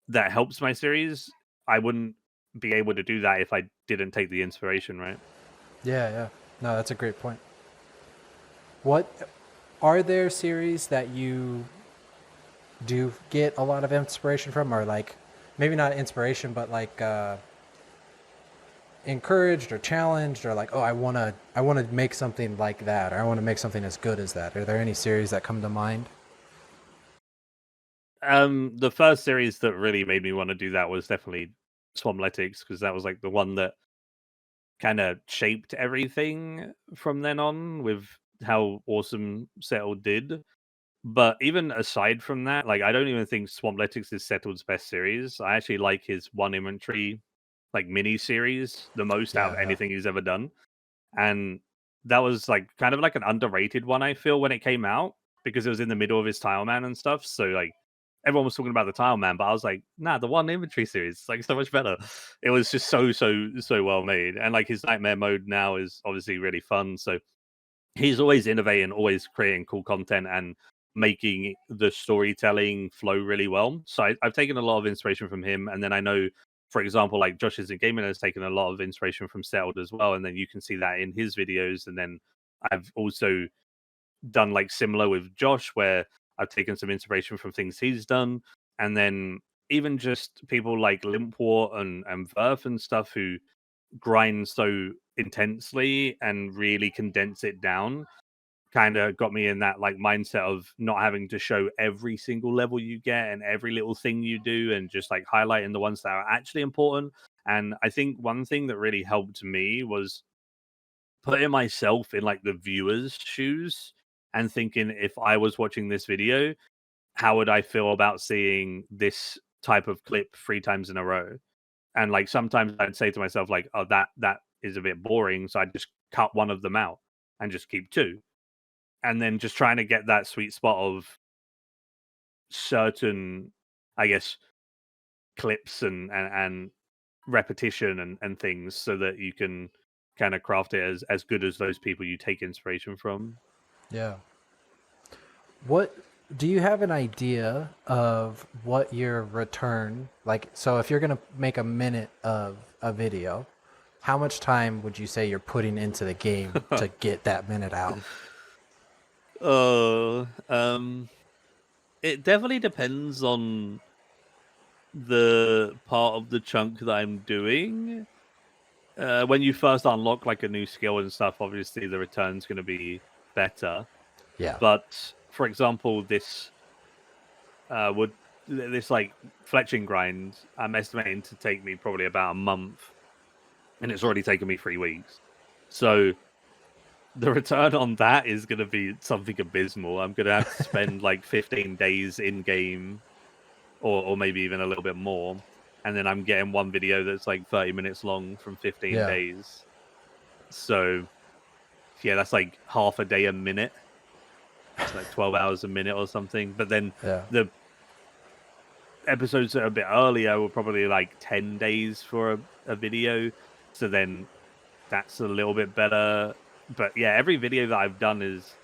that helps my series, I wouldn't be able to do that if I didn't take the inspiration, right? Yeah, yeah. No, that's a great point. What are there series that you do get a lot of inspiration from, or like maybe not inspiration, but like encouraged or challenged, or like, oh, I wanna make something like that, or I want to make something as good as that? Are there any series that come to mind? The first series that really made me want to do that was definitely Swamletics, because that was like the one that kind of shaped everything from then on with how awesome Settle did. But even aside from that, like I don't even think Swampletics is Settled's best series. I actually like his one inventory like mini series the most out Yeah, of yeah. anything he's ever done. And that was like kind of like an underrated one, I feel, when it came out, because it was in the middle of his Tile Man and stuff. So like everyone was talking about the Tile Man, but I was like, nah, the one inventory series is like so much better. It was just so well made. And like his nightmare mode now is obviously really fun. So he's always innovating, always creating cool content and making the storytelling flow really well. So I've taken a lot of inspiration from him. And then I know, for example, like Josh Isn't Gaming has taken a lot of inspiration from Settled as well. And then you can see that in his videos. And then I've also done like similar with Josh, where I've taken some inspiration from things he's done. And then even just people like Limpwart and Verf and stuff who grind so intensely and really condense it down, kind of got me in that like mindset of not having to show every single level you get and every little thing you do, and just like highlighting the ones that are actually important. And I think one thing that really helped me was putting myself in like the viewer's shoes and thinking, if I was watching this video, how would I feel about seeing this type of clip 3 times in a row? And like sometimes I'd say to myself, like, oh, that is a bit boring, so I'd just cut one of them out and just keep two. And then just trying to get that sweet spot of certain, I guess, clips and repetition and things, so that you can kind of craft it as good as those people you take inspiration from. Yeah. What do you have an idea of what your return, like, so if you're going to make a minute of a video, how much time would you say you're putting into the game to get that minute out? Oh, it definitely depends on the part of the chunk that I'm doing. When you first unlock like a new skill and stuff, obviously the return's going to be better. Yeah. But for example, this wood this like fletching grind, I'm estimating to take me probably about a month, and it's already taken me 3 weeks. So the return on that is going to be something abysmal. I'm going to have to spend like 15 days in game, or maybe even a little bit more, and then I'm getting one video that's like 30 minutes long from 15 Yeah. days. So yeah, that's like half a day a minute. It's like 12 hours a minute or something. But then Yeah. the episodes that are a bit earlier were probably like 10 days for a video. So then that's a little bit better. But yeah, every video that I've done is,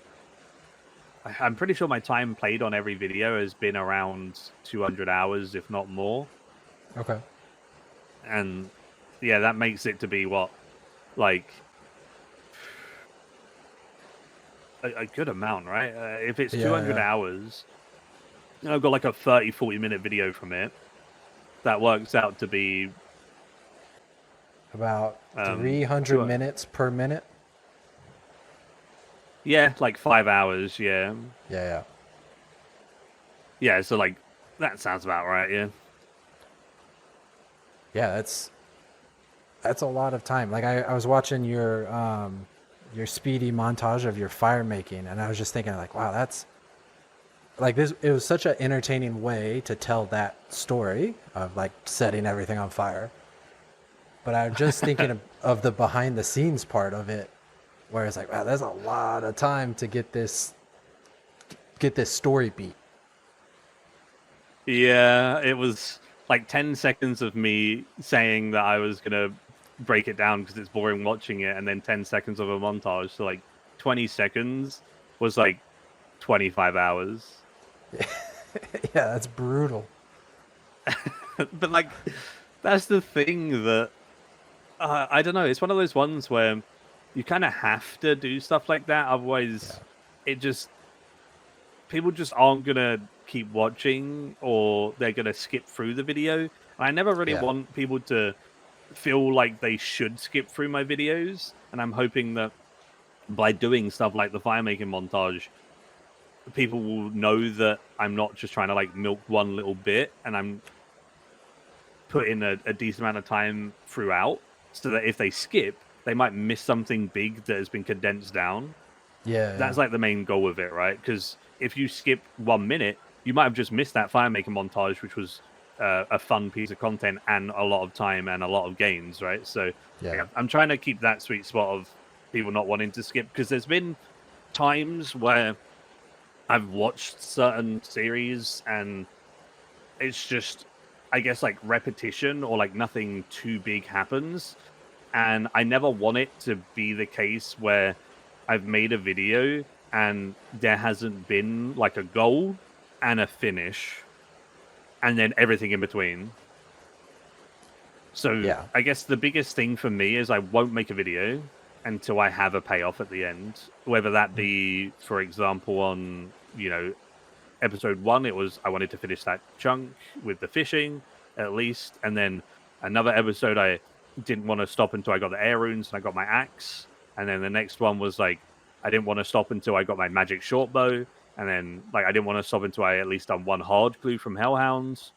I'm pretty sure my time played on every video has been around 200 hours, if not more. Okay. And yeah, that makes it to be what, like a good amount, right? If it's 200 Yeah. hours, and I've got like a 30-40 minute video from it, that works out to be About 300 two, minutes per minute. yeah, like 5 hours. Yeah, Yeah. yeah. So like that sounds about right. Yeah. Yeah. That's a lot of time. Like I was watching your speedy montage of your fire making, and I was just thinking like, wow, that's like this. It was such an entertaining way to tell that story of like setting everything on fire. But I'm just thinking of the behind the scenes part of it, where it's like, wow, there's a lot of time to get this story beat. Yeah, it was like 10 seconds of me saying that I was gonna break it down because it's boring watching it, and then 10 seconds of a montage. So like 20 seconds was like 25 hours. Yeah, that's brutal. But like, that's the thing that I don't know. It's one of those ones where you kind of have to do stuff like that, otherwise, it just people just aren't gonna keep watching, or they're gonna skip through the video. And I never really Yeah. want people to feel like they should skip through my videos, and I'm hoping that by doing stuff like the fire making montage, people will know that I'm not just trying to like milk one little bit, and I'm putting a decent amount of time throughout, so that if they skip, they might miss something big that has been condensed down. Yeah. That's like the main goal of it, right? Because if you skip 1 minute, you might have just missed that fire making montage, which was a fun piece of content and a lot of time and a lot of gains, right? So Yeah. I'm trying to keep that sweet spot of people not wanting to skip, because there's been times where I've watched certain series and it's just, I guess, like repetition, or like nothing too big happens. And I never want it to be the case where I've made a video and there hasn't been like a goal and a finish and then everything in between. So Yeah. I guess the biggest thing for me is I won't make a video until I have a payoff at the end, whether that be, for example, on, episode 1, it was I wanted to finish that chunk with the fishing at least, and then another episode I didn't want to stop until I got the air runes and I got my axe, and then the next one was like I didn't want to stop until I got my magic short bow, and then like I didn't want to stop until I at least done one hard clue from Hellhounds.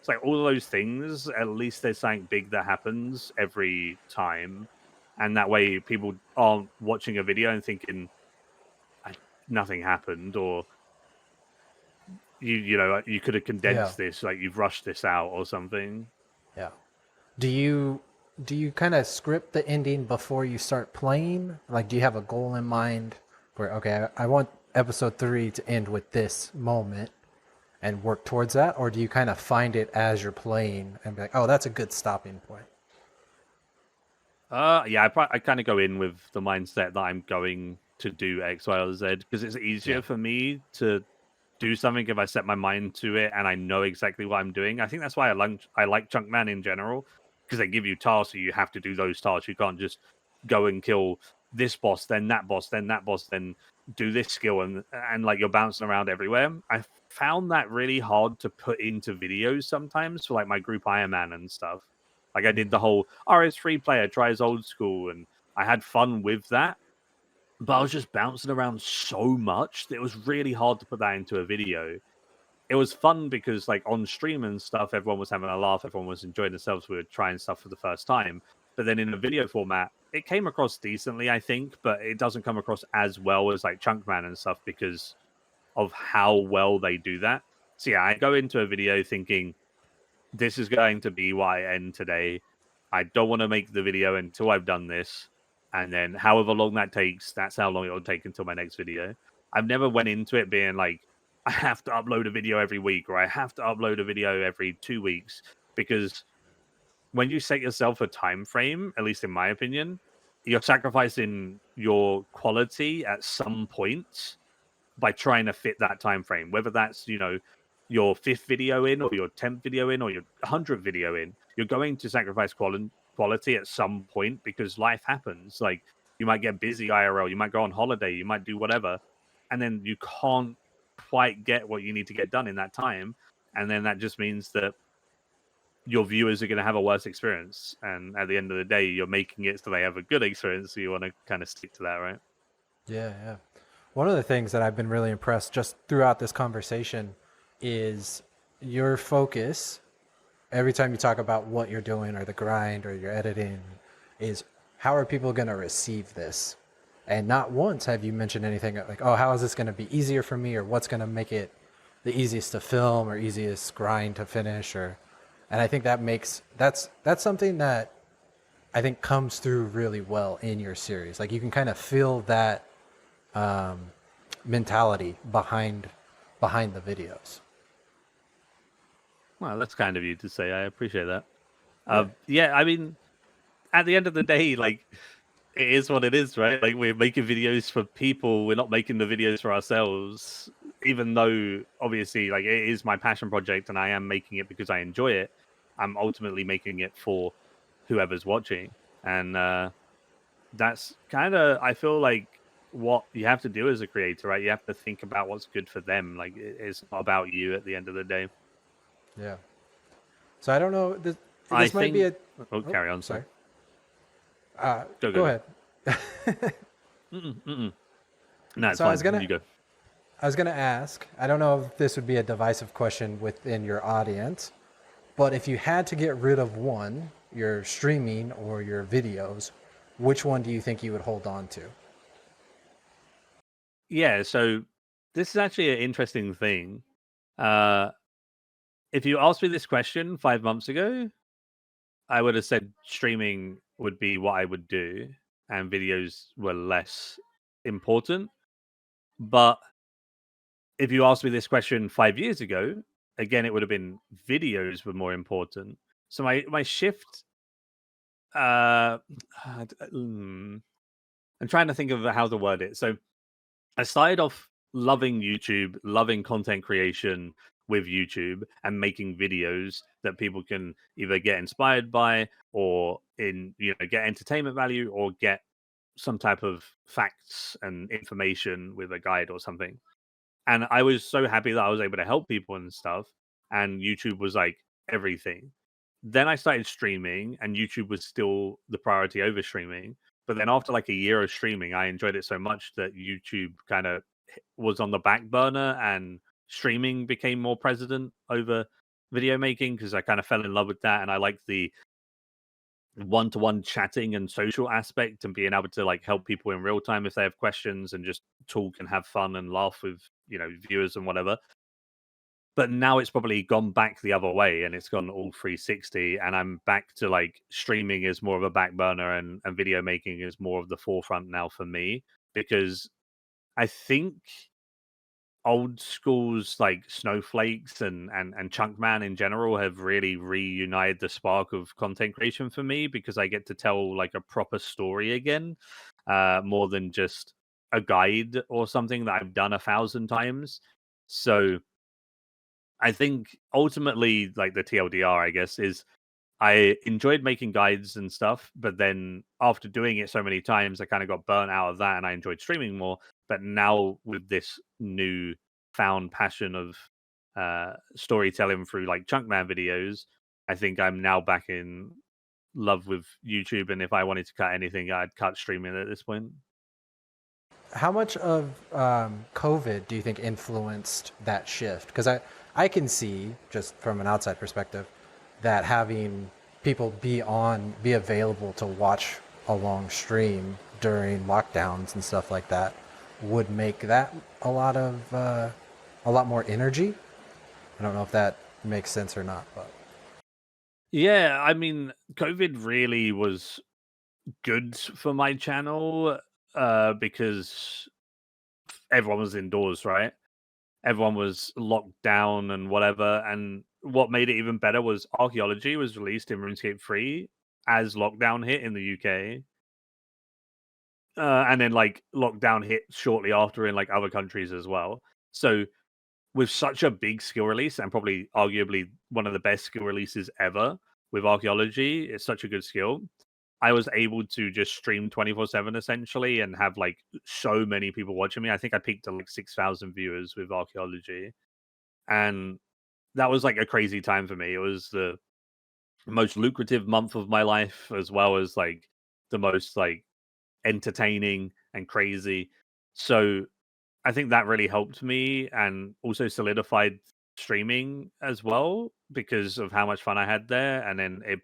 It's like all of those things, at least there's something big that happens every time, and that way people aren't watching a video and thinking nothing happened, or you could have Yeah. condensed this, like you've rushed this out or something. Yeah. Do you kind of script the ending before you start playing? Like, do you have a goal in mind where, okay, I want episode 3 to end with this moment and work towards that? Or do you kind of find it as you're playing and be like, oh, that's a good stopping point? Yeah, I kind of go in with the mindset that I'm going to do X, Y, or Z, because it's easier for me to do something if I set my mind to it and I know exactly what I'm doing. I think that's why I like Chunkman in general, because they give you tasks, so you have to do those tasks. You can't just go and kill this boss, then that boss, then that boss, then do this skill, and like you're bouncing around everywhere. I found that really hard to put into videos sometimes for like my group Iron Man and stuff. Like I did the whole RS3 player tries old school, and I had fun with that. But I was just bouncing around so much that it was really hard to put that into a video. it was fun because like on stream and stuff, everyone was having a laugh, everyone was enjoying themselves, we were trying stuff for the first time. But then in a video format, it came across decently, I think, but it doesn't come across as well as like Chunkman and stuff because of how well they do that. So yeah, I go into a video thinking this is going to be what I end today. I don't want to make the video until I've done this. And then however long that takes, that's how long it will take until my next video. I've never went into it being like, I have to upload a video every week or I have to upload a video every 2 weeks. Because when you set yourself a time frame, at least in my opinion, you're sacrificing your quality at some point by trying to fit that time frame, whether that's your 5th video in or your 10th video in or your 100th video in. You're going to sacrifice quality at some point because life happens. Like you might get busy IRL, you might go on holiday, you might do whatever, and then you can't quite get what you need to get done in that time, and then that just means that your viewers are going to have a worse experience, and at the end of the day you're making it so they have a good experience, so you want to kind of stick to that, right? Yeah. One of the things that I've been really impressed just throughout this conversation is your focus every time you talk about what you're doing or the grind or your editing is how are people going to receive this? And not once have you mentioned anything like, oh, how is this going to be easier for me, or what's going to make it the easiest to film or easiest grind to finish, and I think that's something that I think comes through really well in your series. Like you can kind of feel that mentality behind the videos. Well, that's kind of you to say. I appreciate that. Yeah, I mean, at the end of the day, like, it is what it is, right? Like, we're making videos for people. We're not making the videos for ourselves. Even though, obviously, like, it is my passion project and I am making it because I enjoy it, I'm ultimately making it for whoever's watching. And that's kind of, I feel like, what you have to do as a creator, right? You have to think about what's good for them. Like, it's not about you at the end of the day. Yeah. So I don't know. This I might be a. Oh, carry on. Sorry. Go ahead. No, it's So fine. You go. I was gonna ask. I don't know if this would be a divisive question within your audience, but if you had to get rid of one, your streaming or your videos, which one do you think you would hold on to? Yeah. So this is actually an interesting thing. If you asked me this question 5 months ago, I would have said streaming would be what I would do and videos were less important. But if you asked me this question 5 years ago, again, it would have been videos were more important. So my shift, I'm trying to think of how to word it. So I started off loving YouTube, loving content creation with YouTube and making videos that people can either get inspired by or get entertainment value or get some type of facts and information with a guide or something. And I was so happy that I was able to help people and stuff. And YouTube was like everything. Then I started streaming, and YouTube was still the priority over streaming. But then after like a year of streaming, I enjoyed it so much that YouTube kind of was on the back burner, and streaming became more president over video making because I kind of fell in love with that, and I liked the one-to-one chatting and social aspect and being able to like help people in real time if they have questions and just talk and have fun and laugh with viewers and whatever. But now it's probably gone back the other way and it's gone all 360, and I'm back to like streaming is more of a back burner and video making is more of the forefront now for me, because I think old schools like Snowflakes and Chunkman in general have really reunited the spark of content creation for me, because I get to tell like a proper story again, more than just a guide or something that I've done 1,000 times. So I think ultimately, like the TLDR, I guess, is I enjoyed making guides and stuff, but then after doing it so many times, I kind of got burnt out of that and I enjoyed streaming more. But now with this new found passion of storytelling through like Chunkman videos, I think I'm now back in love with YouTube. And if I wanted to cut anything, I'd cut streaming at this point. How much of COVID do you think influenced that shift? Because I can see, just from an outside perspective, that having people be available to watch a long stream during lockdowns and stuff like that would make that a lot more energy. I don't know if that makes sense or not, but Yeah, I mean, COVID really was good for my channel because everyone was indoors, right? Everyone was locked down and whatever. And what made it even better was Archaeology was released in RuneScape 3 as lockdown hit in the UK. And then like lockdown hit shortly after in like other countries as well. So with such a big skill release and probably arguably one of the best skill releases ever with Archaeology, it's such a good skill. I was able to just stream 24/7 essentially and have like so many people watching me. I think I peaked at like 6,000 viewers with Archaeology. And that was like a crazy time for me. It was the most lucrative month of my life as well as like the most like entertaining and crazy. So I think that really helped me and also solidified streaming as well because of how much fun I had there. And then it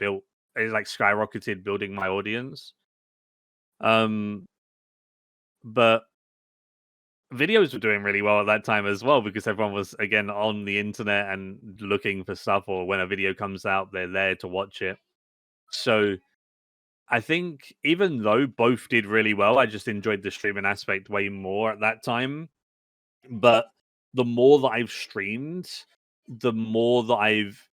like skyrocketed building my audience. Um, but videos were doing really well at that time as well because everyone was again on the internet and looking for stuff, or when a video comes out, they're there to watch it. So I think even though both did really well, I just enjoyed the streaming aspect way more at that time. But the more that I've streamed, the more that I've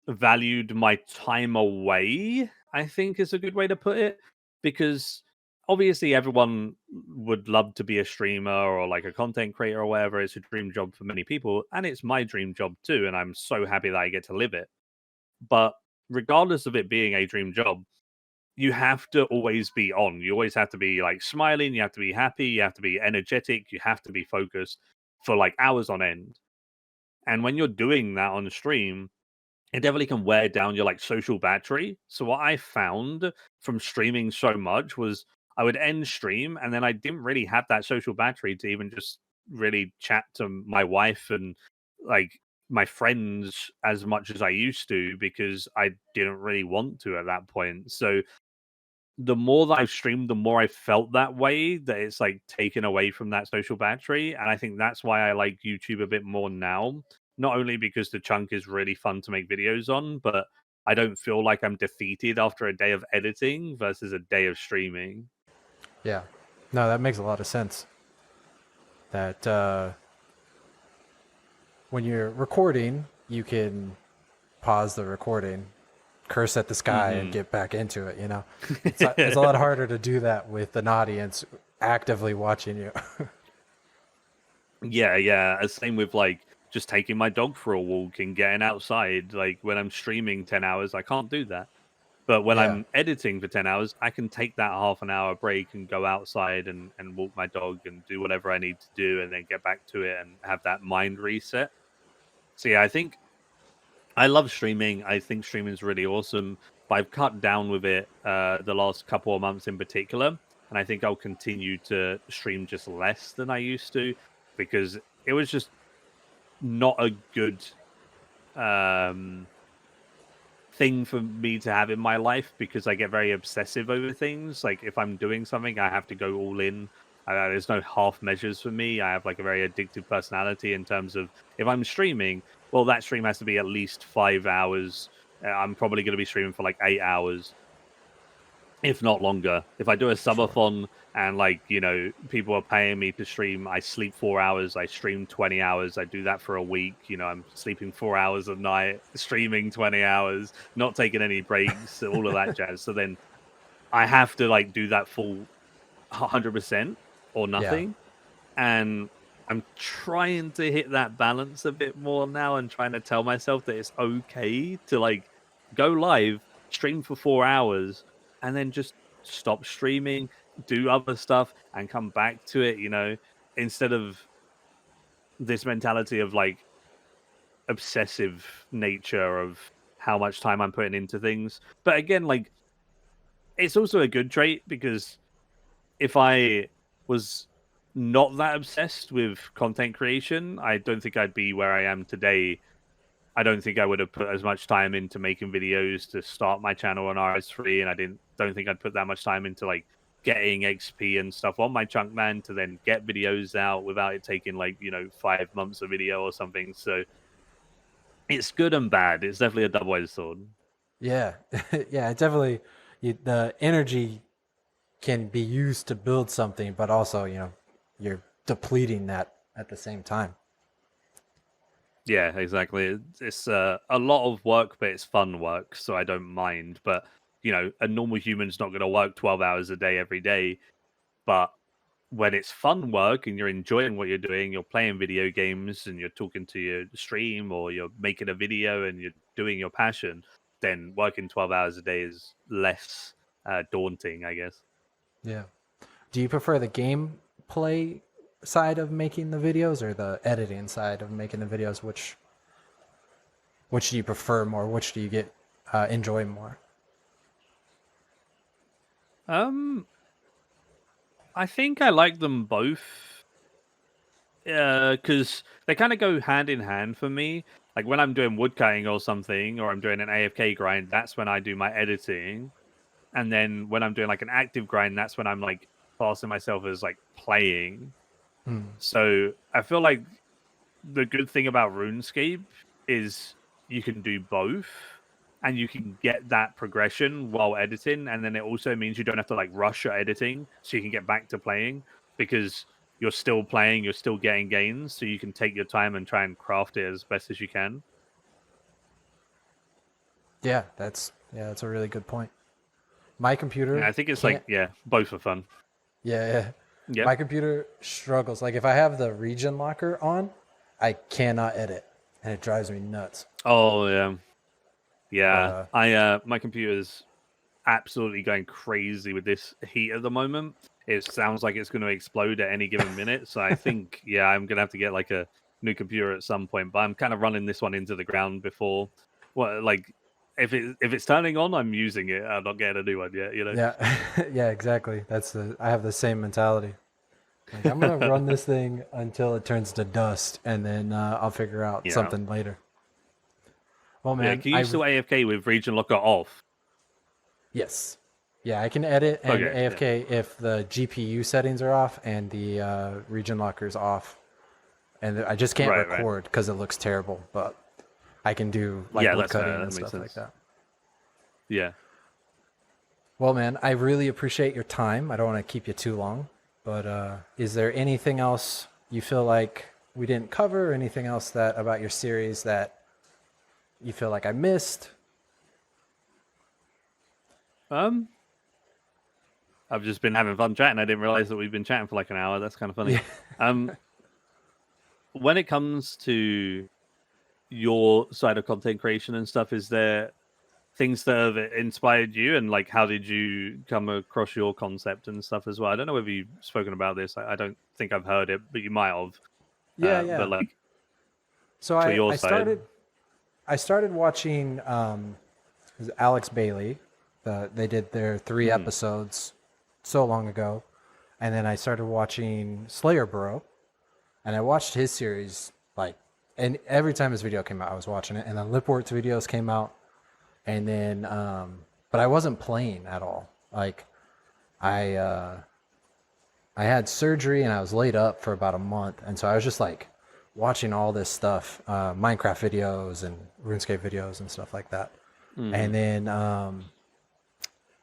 valued my time away, I think is a good way to put it. Because obviously everyone would love to be a streamer or like a content creator or whatever. It's a dream job for many people, and it's my dream job too, and I'm so happy that I get to live it. But regardless of it being a dream job, you have to always be on. You always have to be like smiling, you have to be happy, you have to be energetic, you have to be focused for like hours on end. And when you're doing that on stream, it definitely can wear down your like social battery. So what I found from streaming so much was I would end stream and then I didn't really have that social battery to even just really chat to my wife and like my friends as much as I used to because I didn't really want to at that point. So the more that I've streamed, the more I felt that way, that it's like taken away from that social battery. And I think that's why I like YouTube a bit more now. Not only because the chunk is really fun to make videos on, but I don't feel like I'm defeated after a day of editing versus a day of streaming. yeah. No, that makes a lot of sense. That when you're recording, you can pause the recording, curse at the sky, and Hmm. get back into it. You know, it's a lot harder to do that with an audience actively watching you. Yeah, yeah. Same with like just taking my dog for a walk and getting outside. Like when I'm streaming 10 hours, I can't do that. But when Yeah, I'm editing for 10 hours, I can take that half an hour break and go outside and walk my dog and do whatever I need to do and then get back to it and have that mind reset. So yeah, I think I love streaming. I think streaming is really awesome, but I've cut down with it the last couple of months in particular. And I think I'll continue to stream just less than I used to because it was just not a good um thing for me to have in my life because I get very obsessive over things. Like if I'm doing something, I have to go all in. There's no half measures for me. I have like a very addictive personality in terms of if I'm streaming, well, that stream has to be at least 5 hours. I'm probably going to be streaming for like 8 hours if not longer. If I do a sure. subathon and like, people are paying me to stream, I sleep 4 hours, I stream 20 hours, I do that for a week, I'm sleeping 4 hours a night, streaming 20 hours, not taking any breaks, all of that jazz. So then I have to like do that full 100% or Yeah, nothing. And I'm trying to hit that balance a bit more now and trying to tell myself that it's okay to like go live, stream for 4 hours, and then just stop streaming, do other stuff, and come back to it, instead of this mentality of like obsessive nature of how much time I'm putting into things. But again, like it's also a good trait because if I was not that obsessed with content creation, I don't think I'd be where I am today. I don't think I would have put as much time into making videos to start my channel on RS3, and I don't think I'd put that much time into like getting XP and stuff on my chunk man to then get videos out without it taking like 5 months of video or something. So it's good and bad. It's definitely a double-edged sword. Yeah, yeah, it definitely. The energy can be used to build something, but also you're depleting that at the same time. Yeah, exactly. It's a lot of work, but it's fun work, so I don't mind. But a normal human's not going to work 12 hours a day every day. But when it's fun work and you're enjoying what you're doing, you're playing video games and you're talking to your stream or you're making a video and you're doing your passion, then working 12 hours a day is less daunting, I guess. Yeah. Do you prefer the gameplay side of making the videos or the editing side of making the videos? Which do you prefer more? Which do you get enjoy more? I think I like them both because they kind of go hand in hand for me. Like when I'm doing woodcutting or something, or I'm doing an AFK grind, that's when I do my editing. And then when I'm doing like an active grind, that's when I'm like classing myself as like playing. So I feel like the good thing about RuneScape is you can do both and you can get that progression while editing. And then it also means you don't have to like rush your editing so you can get back to playing because you're still playing, you're still getting gains. So you can take your time and try and craft it as best as you can. Yeah, that's a really good point. My computer. Yeah, I think it's like, both are fun. Yeah. Yeah. My computer struggles. Like if I have the region locker on, I cannot edit, and it drives me nuts. Oh yeah, yeah. My computer's absolutely going crazy with this heat at the moment. It sounds like it's going to explode at any given minute. So I think I'm going to have to get like a new computer at some point. But I'm kind of running this one into the ground before. Well, like if it's turning on, I'm using it. I'm not getting a new one yet. Yeah, yeah, exactly. I have the same mentality. Like, I'm gonna run this thing until it turns to dust, and then I'll figure out something later. Well, man, can you still AFK with region locker off? Yes. Yeah, I can edit and AFK if the GPU settings are off and the region locker's off, and I just can't record because it looks terrible. But I can do like wood cutting and stuff like that. Yeah. Well, man, I really appreciate your time. I don't want to keep you too long, but is there anything else you feel like we didn't cover? Or anything else about your series that you feel like I missed? I've just been having fun chatting. I didn't realize that we've been chatting for like an hour. That's kind of funny. Yeah. When it comes to your side of content creation and stuff, is there things that have inspired you, and like how did you come across your concept and stuff as well? I don't know whether you've spoken about this. I don't think I've heard it, but you might have. Yeah. But like, so I started watching Alex Bailey. They did their 3 episodes so long ago, and then I started watching Slayer Bro, and I watched his series and every time his video came out, I was watching it, and then Lipwort's videos came out, and then but I wasn't playing at all. Like I had surgery and I was laid up for about a month, and so I was just like watching all this stuff, Minecraft videos and RuneScape videos and stuff like that. And then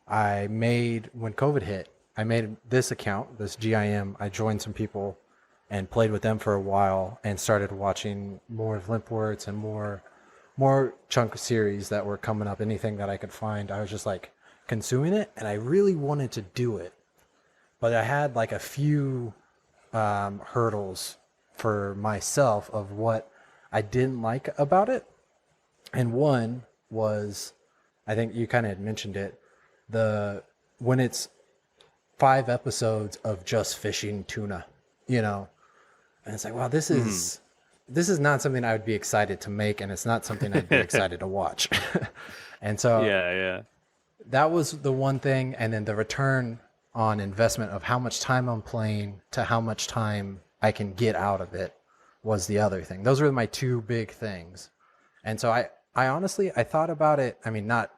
when COVID hit, I made this account, this GIM. I joined some people and played with them for a while and started watching more of Limpworts and more chunk series that were coming up. Anything that I could find, I was just like consuming it, and I really wanted to do it, but I had like a few hurdles for myself of what I didn't like about it. And one was, I think you kind of had mentioned it, when it's 5 episodes of just fishing tuna, and it's like, wow, this is not something I would be excited to make, and it's not something I'd be excited to watch. And so that was the one thing. And then the return on investment of how much time I'm playing to how much time I can get out of it was the other thing. Those were my two big things. And so I honestly, I thought about it. I mean, not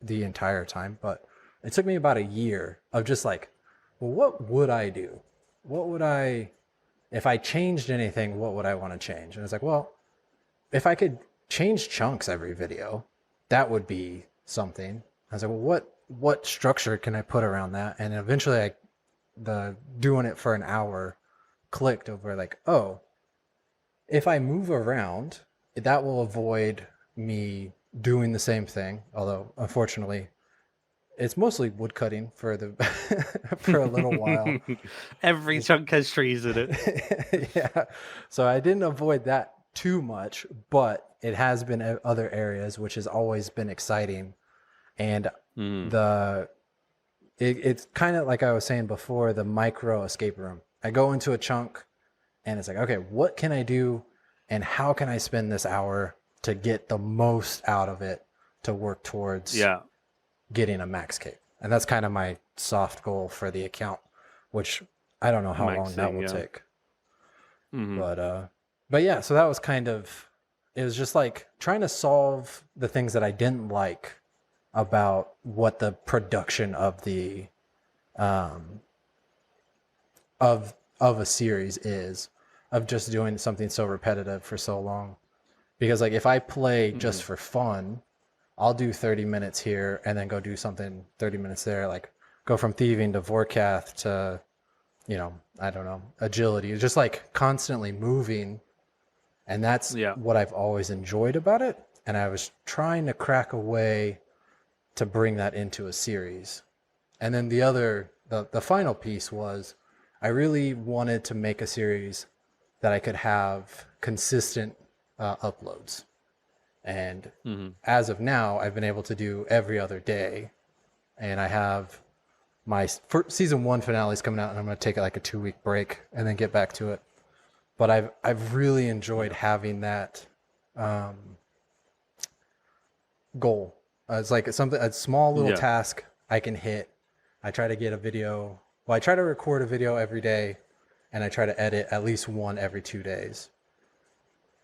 the entire time, but it took me about a year of just like, well, what would I do? What would I, if I changed anything, what would I want to change? And it's like, well, if I could change chunks every video, that would be something. I was like, well, what structure can I put around that? And eventually the doing it for an hour clicked over like, oh, if I move around, that will avoid me doing the same thing. Although, unfortunately, it's mostly wood cutting for the for a little while. Every chunk has trees in it. Yeah, so I didn't avoid that too much, but it has been other areas, which has always been exciting. And it's kind of like I was saying before, the micro escape room. I go into a chunk and it's like, okay, what can I do and how can I spend this hour to get the most out of it to work towards getting a max cape? And that's kind of my soft goal for the account, which I don't know how long that will take. But yeah, so that was kind of, it was just like trying to solve the things that I didn't like about what the production of the of a series is, of just doing something so repetitive for so long. Because like if I play just for fun, I'll do 30 minutes here and then go do something 30 minutes there, like go from thieving to Vorkath to, you know, I don't know, agility. It's just like constantly moving. And that's what I've always enjoyed about it. And I was trying to crack a way to bring that into a series. And then the final piece was I really wanted to make a series that I could have consistent uploads. And as of now, I've been able to do every other day. And I have my season 1 finale is coming out, and I'm going to take like a 2-week break and then get back to it. But I've really enjoyed having that goal. It's like a small little task I can hit. I try to get a video. Well, I try to record a video every day, and I try to edit at least one every 2 days.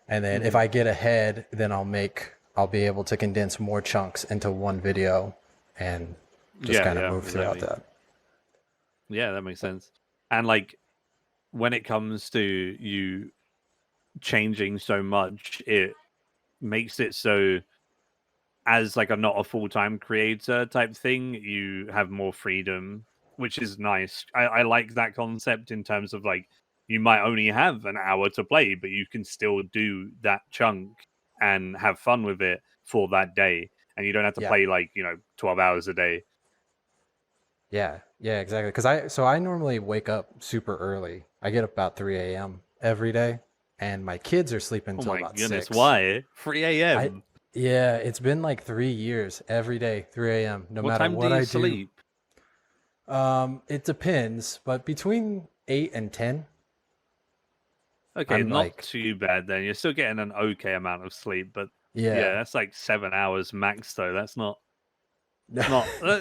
And then if I get ahead, then I'll be able to condense more chunks into one video and just kind of move throughout that. Yeah, that makes sense. And like when it comes to you changing so much, it makes it so as like not a full-time creator type thing, you have more freedom, which is nice. I like that concept in terms of like you might only have an hour to play, but you can still do that chunk and have fun with it for that day. And you don't have to play like, 12 hours a day. Yeah, exactly. Because I normally wake up super early. I get up about 3 a.m. every day, and my kids are sleeping until about 6. Why? 3 a.m.? Yeah, it's been like 3 years every day, 3 a.m. No matter time what do you I sleep? do. It depends, but between 8 and 10. Okay, I'm not too bad then. You're still getting an okay amount of sleep, but yeah, that's like 7 hours max though. That's not.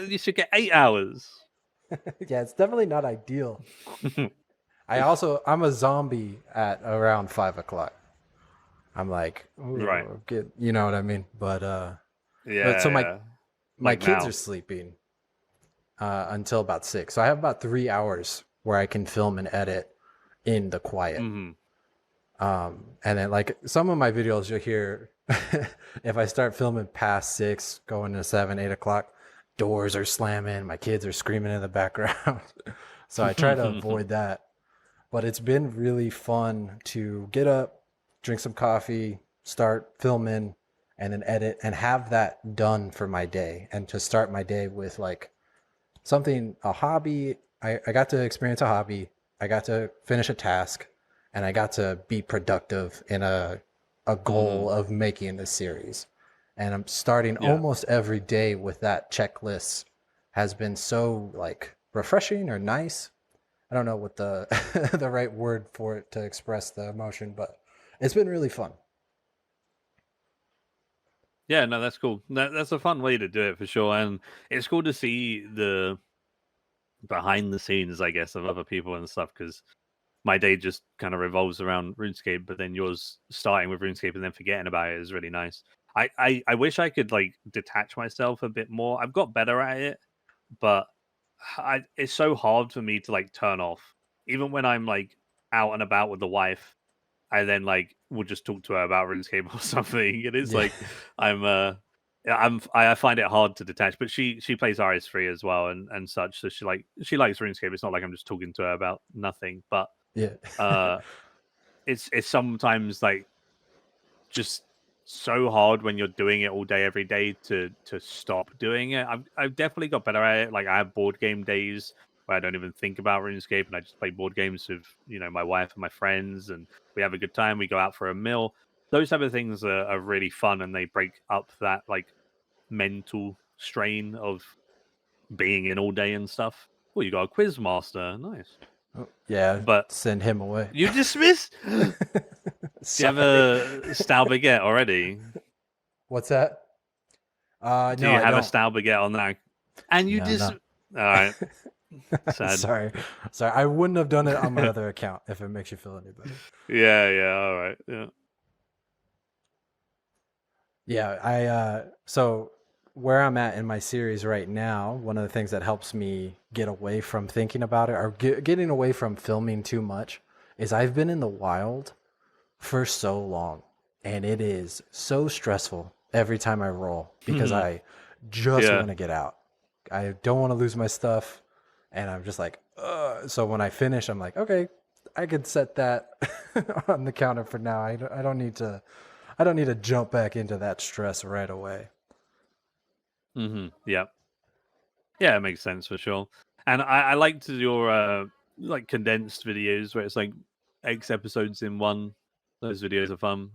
You should get 8 hours. Yeah, it's definitely not ideal. I'm a zombie at around 5 o'clock. I'm like, right, you know what I mean? But so my kids are sleeping until about 6, so I have about 3 hours where I can film and edit in the quiet. And then like some of my videos you'll hear if I start filming past 6, going to 7, 8 o'clock, doors are slamming, my kids are screaming in the background. So I try to avoid that. But it's been really fun to get up, drink some coffee, start filming, and then edit and have that done for my day. And to start my day with like a hobby. I got to experience a hobby. I got to finish a task, and I got to be productive in a goal of making this series. And I'm starting almost every day with that checklist. Has been so like refreshing or nice. I don't know what the the right word for it to express the emotion, but it's been really fun. Yeah, no, that's cool. That's a fun way to do it for sure, and it's cool to see the behind the scenes, I guess, of other people and stuff, because my day just kind of revolves around RuneScape, but then yours starting with RuneScape and then forgetting about it is really nice. I wish I could like detach myself a bit more. I've got better at it, but it's so hard for me to like turn off. Even when I'm like out and about with the wife, I then like will just talk to her about RuneScape or something. It is Yeah. like I'm yeah, I find it hard to detach, but she plays RS3 as well and such, so she likes RuneScape. It's not like I'm just talking to her about nothing, but Yeah. uh it's sometimes like just so hard when you're doing it all day every day to stop doing it. I've definitely got better at it. Like I have board game days where I don't even think about RuneScape and I just play board games with my wife and my friends, and we have a good time. We go out for a meal. Those type of things are really fun, and they break up that like mental strain of being in all day and stuff. Well, you got a quiz master, nice. Oh, yeah, But send him away. you dismiss. Do you have Sorry. a style baguette already? What's that? Do No, you I have a don't. style baguette on that? And you No, just no. all right, sad. Sorry. Sorry. I wouldn't have done it on my other account if it makes you feel any better. Yeah, all right, yeah. Yeah, so where I'm at in my series right now, one of the things that helps me get away from thinking about it or getting away from filming too much is I've been in the wild for so long, and it is so stressful every time I roll because I just Yeah. want to get out. I don't want to lose my stuff, and I'm just like, ugh. So when I finish, I'm like, okay, I could set that on the counter for now. I don't need to. I don't need to jump back into that stress right away. Yeah. Yeah, it makes sense for sure. And I liked your like condensed videos where it's like X episodes in one. Those videos are fun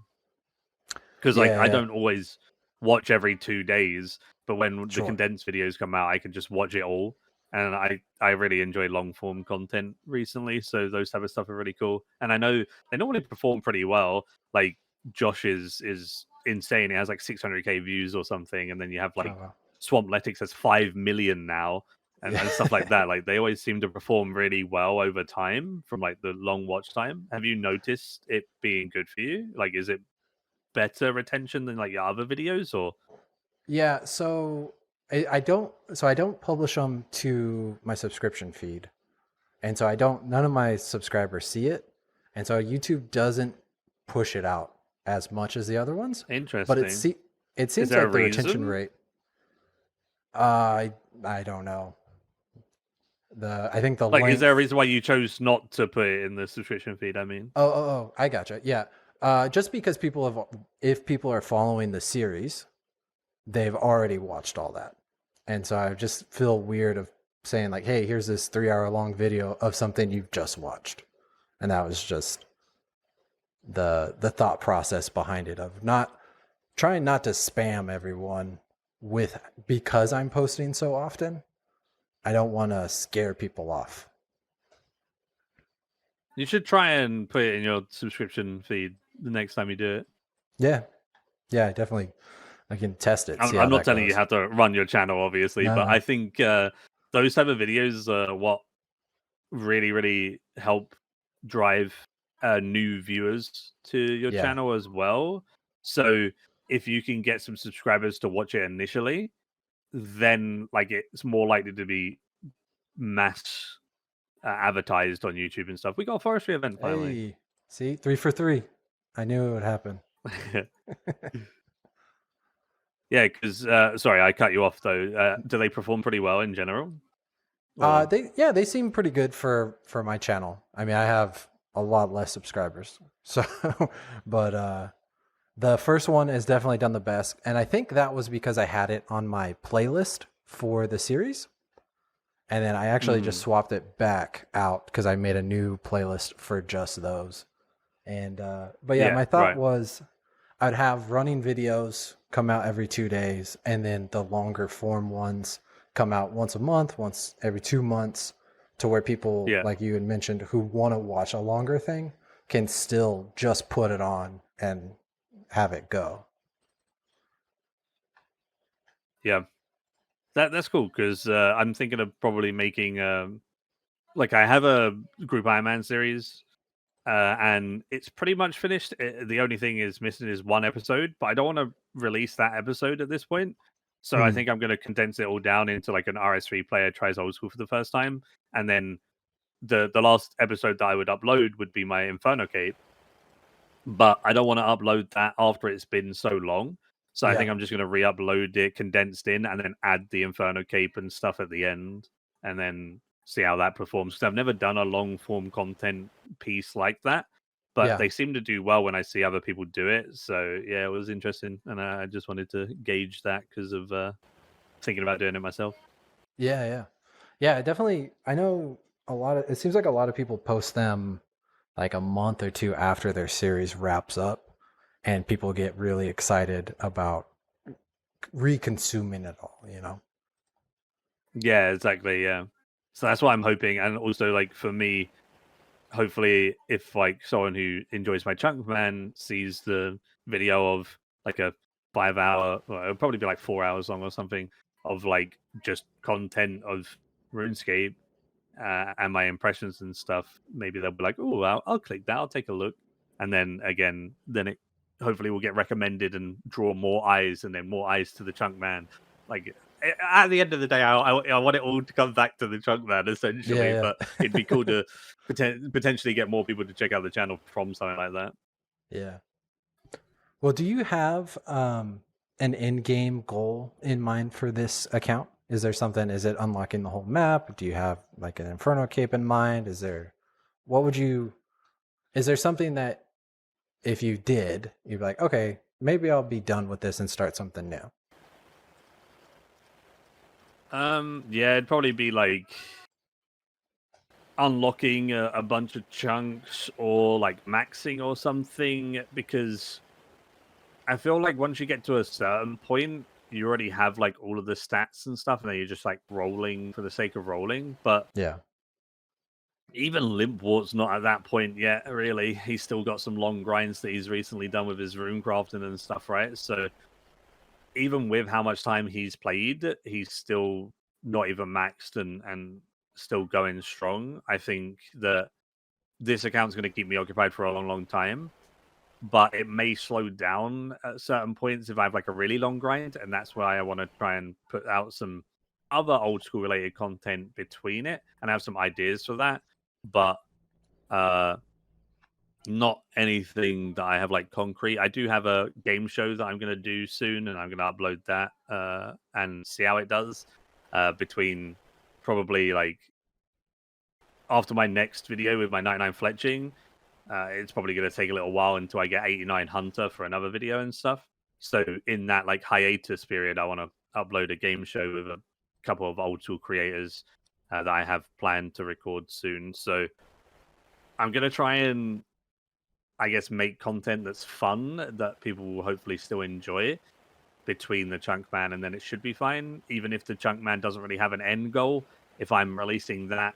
because like Yeah, I yeah. don't always watch every 2 days, but when the Sure. condensed videos come out, I can just watch it all. And I really enjoy long form content recently, so those type of stuff are really cool. And I know they normally perform pretty well. Like Josh is insane; it has like 600K views or something, and then you have Oh like wow. Swampletics has 5 million now, Yeah. and stuff like that. Like they always seem to perform really well over time from like the long watch time. Have you noticed it being good for you? Like, is it better retention than like your other videos, or Yeah, so I don't publish them to my subscription feed. And so I don't none of my subscribers see it. And so YouTube doesn't push it out as much as the other ones, but interesting? it Is seems there a like the retention reason? rate I don't know. I think the Like, is there a length. reason why you chose not to put it in the subscription feed? I mean, I gotcha. Yeah. Just because if people are following the series, they've already watched all that. And so I just feel weird of saying like, "Hey, here's this 3 hour long video of something you've just watched," and that was just the thought process behind it of not trying not to spam everyone with because I'm posting so often. I don't want to scare people off. you should try and put it in your subscription feed the next time you do it. Yeah, yeah, definitely. I can test it, see I'm how not that telling you goes. how to run your channel, obviously, No, but no, I think those type of videos are what really help drive new viewers to your yeah, channel as well. So if you can get some subscribers to watch it initially, then like it's more likely to be mass advertised on YouTube and stuff. We got a forestry event finally. hey, see, 3 for 3. I knew it would happen. Yeah, because sorry, I cut you off though. Do they perform pretty well in general? Or They seem pretty good for my channel. I mean, I have a lot less subscribers, so but the first one has definitely done the best, and I think that was because I had it on my playlist for the series, and then I actually just Mhm. swapped it back out because I made a new playlist for just those. And but yeah, Yeah, my thought right. was I'd have running videos come out every 2 days, and then the longer form ones come out once a month, once every 2 months, to where people, Yeah, like you had mentioned, who want to watch a longer thing can still just put it on and have it go. yeah. That's cool because I'm thinking of probably making like I have a Group Iron Man series, and it's pretty much finished. The only thing is missing is one episode, but I don't want to release that episode at this point. So I Hmm. think I'm going to condense it all down into like an RS3 player tries old school for the first time, and then the last episode that I would upload would be my Inferno cape. But I don't want to upload that after it's been so long. So I think Yeah. I'm just going to re-upload it condensed in, and then add the Inferno cape and stuff at the end, and then see how that performs. Because I've never done a long form content piece like that, but Yeah. they seem to do well when I see other people do it. So yeah, it was interesting, and I just wanted to gauge that because of thinking about doing it myself. Yeah. Yeah. Yeah. Definitely. I know it seems like a lot of people post them like a month or two after their series wraps up, and people get really excited about reconsuming it all, you know? Yeah, exactly. Yeah, so that's what I'm hoping, and also like for me, hopefully if like someone who enjoys my chunk man sees the video of like a 5 hour, well, it'll probably be like 4 hours long or something, of like just content of RuneScape, and my impressions and stuff, maybe they'll be like, oh, I'll click that, I'll take a look, and then again, then it hopefully will get recommended and draw more eyes, and then more eyes to the chunk man. Like at the end of the day, I want it all to come back to the chunk man essentially, Yeah. but it'd be cool to potentially get more people to check out the channel from something like that. Yeah. Well, do you have an in-game goal in mind for this account? Is there something? Is it unlocking the whole map? Do you have like an Inferno cape in mind? What would you? Is there something that if you did, you'd be like, okay, maybe I'll be done with this and start something new. Yeah, it'd probably be like unlocking a bunch of chunks, or like maxing or something, because I feel like once you get to a certain point, you already have like all of the stats and stuff, and then you're just like rolling for the sake of rolling. But Yeah. even Limpwart's not at that point yet, really. He's still got some long grinds that he's recently done with his rune crafting and stuff, right? So even with how much time he's played, he's still not even maxed and still going strong. I think that this account's going to keep me occupied for a long, long time, but it may slow down at certain points if I have like a really long grind, and that's why I want to try and put out some other old school related content between it, and have some ideas for that, but uh not anything that I have like concrete. I do have a game show that I'm going to do soon, and I'm going to upload that and see how it does, between probably like after my next video with my 99 fletching. It's probably going to take a little while until I get 89 Hunter for another video and stuff. So in that like hiatus period, I want to upload a game show with a couple of old school creators that I have planned to record soon. So I'm going to try and, I guess, make content that's fun that people will hopefully still enjoy between the chunk man, and then it should be fine. Even if the chunk man doesn't really have an end goal, if I'm releasing that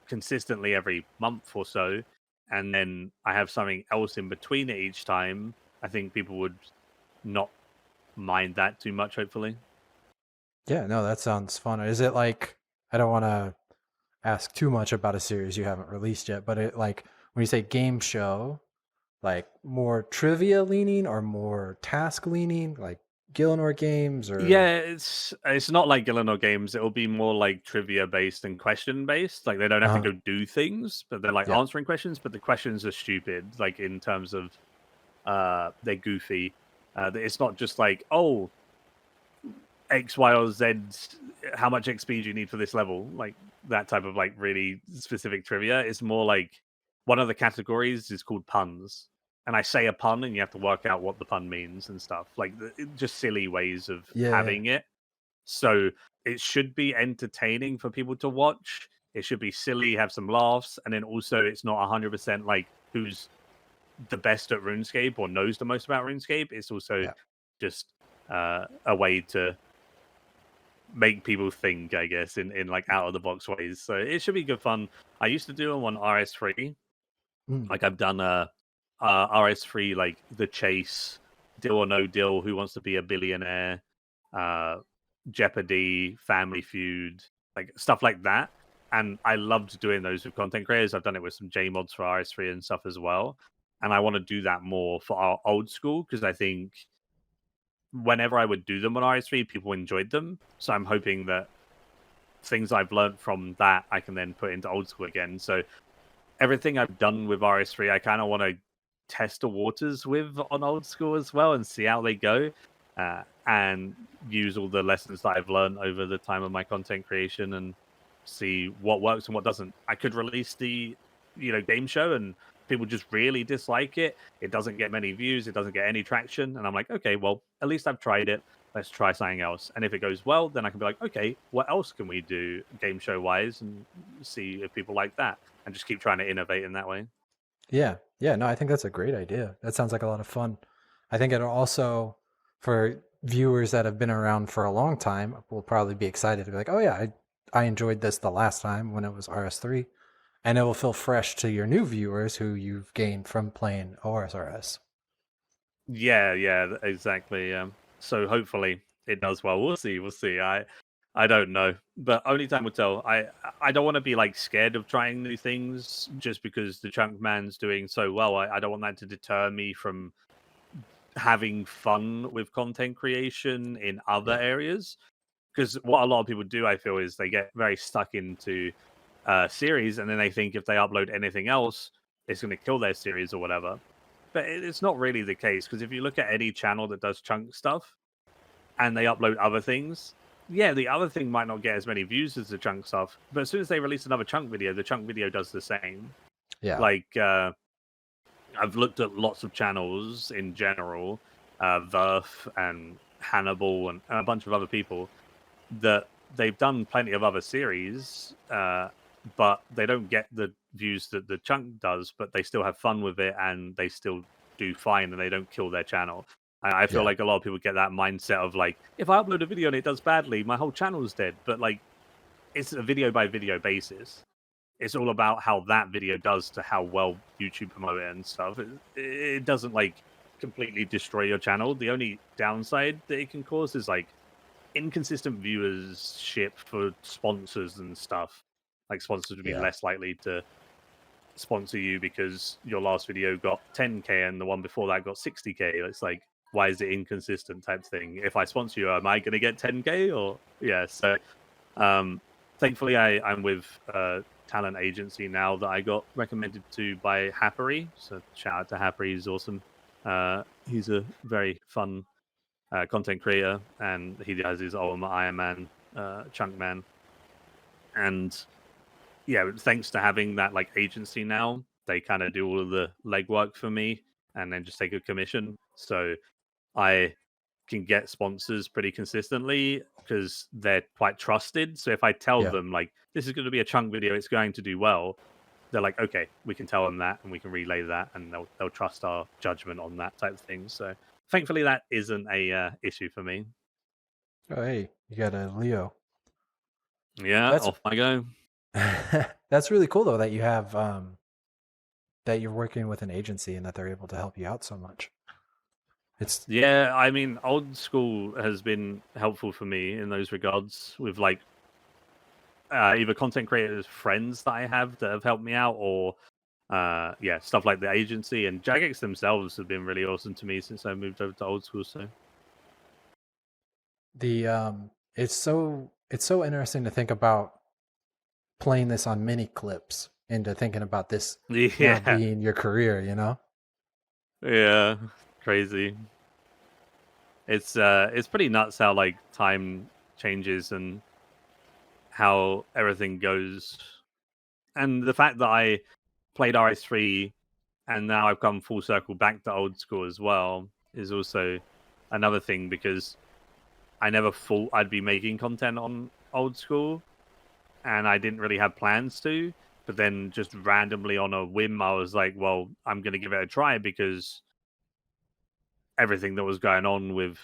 consistently every month or so, and then I have something else in between it each time, I think people would not mind that too much, hopefully. Yeah. No, that sounds fun. Is it like I don't want to ask too much about a series you haven't released yet, but it like when you say game show, like more trivia leaning or more task leaning, like Gilnor games or Yeah, it's not like Gillenor games. It'll be more like trivia based and question based. Like they don't have to uh go do things, but they're like yeah. answering questions. But the questions are stupid, like in terms of they're goofy. It's not just like, oh, X, Y, or Z, how much XP do you need for this level? Like that type of like really specific trivia. It's more like one of the categories is called puns. And I say a pun and you have to work out what the pun means and stuff. Like just silly ways of Yeah. having it. So it should be entertaining for people to watch. It should be silly, have some laughs, and then also it's not 100% like who's the best at RuneScape or knows the most about RuneScape. It's also Yeah. just a way to make people think, I guess, in like out of the box ways. So it should be good fun. I used to do them on RS3. Mm. Like I've done RS3, like the chase, deal or no deal, who wants to be a billionaire, uh Jeopardy, Family Feud, like stuff like that. And I loved doing those with content creators. I've done it with some J mods for RS3 and stuff as well. And I want to do that more for our old school because I think whenever I would do them on RS3, people enjoyed them. So I'm hoping that things I've learned from that I can then put into old school again. So everything I've done with RS3, I kind of want to test the waters with on old school as well and see how they go, and use all the lessons that I've learned over the time of my content creation and see what works and what doesn't. I could release the game show and people just really dislike it. It doesn't get many views, it doesn't get any traction, and I'm like, okay, well, at least I've tried it. Let's try something else. And if it goes well, then I can be like, okay, what else can we do game show wise and see if people like that, and just keep trying to innovate in that way. Yeah. Yeah. No, I think that's a great idea. That sounds like a lot of fun. I think it'll also, for viewers that have been around for a long time, will probably be excited to be like, oh, yeah, I enjoyed this the last time when it was RS3. And it will feel fresh to your new viewers who you've gained from playing OSRS. Yeah, exactly. So hopefully it does well. We'll see. We'll see. I don't know, but only time will tell. I don't want to be like scared of trying new things just because the Chunk Man's doing so well. I don't want that to deter me from having fun with content creation in other areas. Because what a lot of people do, I feel, is they get very stuck into series, and then they think if they upload anything else, it's going to kill their series or whatever. But it's not really the case, because if you look at any channel that does chunk stuff and they upload other things, yeah, the other thing might not get as many views as the chunk stuff, but as soon as they release another chunk video, the chunk video does the same. Yeah. Like, I've looked at lots of channels in general, Verf and Hannibal and a bunch of other people, that they've done plenty of other series, but they don't get the views that the chunk does, but they still have fun with it and they still do fine and they don't kill their channel. I feel Yeah. like a lot of people get that mindset of like, if I upload a video and it does badly, my whole channel's dead. But like, it's a video by video basis. It's all about how that video does to how well YouTube promote it and stuff. It doesn't like completely destroy your channel. The only downside that it can cause is like inconsistent viewership for sponsors and stuff. Like sponsors would be less likely to sponsor you because your last video got 10k and the one before that got 60k. It's like, why is it inconsistent type thing? If I sponsor you, am I going to get 10k or So thankfully I'm with a talent agency now that I got recommended to by Happery. So shout out to Happery, he's awesome. He's a very fun content creator, and he has his own Iron Man, Chunk Man. And yeah, thanks to having that like agency now, they kind of do all of the legwork for me and then just take a commission. So I can get sponsors pretty consistently because they're quite trusted. So if I tell them like this is going to be a chunk video, it's going to do well, they're like, okay, we can tell them that and we can relay that, and they'll trust our judgment on that type of thing. So thankfully that isn't a issue for me. Oh, hey, you got a Leo. Yeah, off I go. That's really cool though that you have that you're working with an agency and that they're able to help you out so much. Yeah, I mean, old school has been helpful for me in those regards with like either content creators, friends that I have that have helped me out, or stuff like the agency, and Jagex themselves have been really awesome to me since I moved over to old school. So it's so interesting to think about playing this on mini clips into thinking about this now being your career, you know? Yeah, crazy. It's pretty nuts how like time changes and how everything goes, and the fact that I played RS3 and now I've come full circle back to old school as well is also another thing, because I never thought I'd be making content on old school, and I didn't really have plans to. But then just randomly on a whim, I was like, well, I'm going to give it a try because everything that was going on with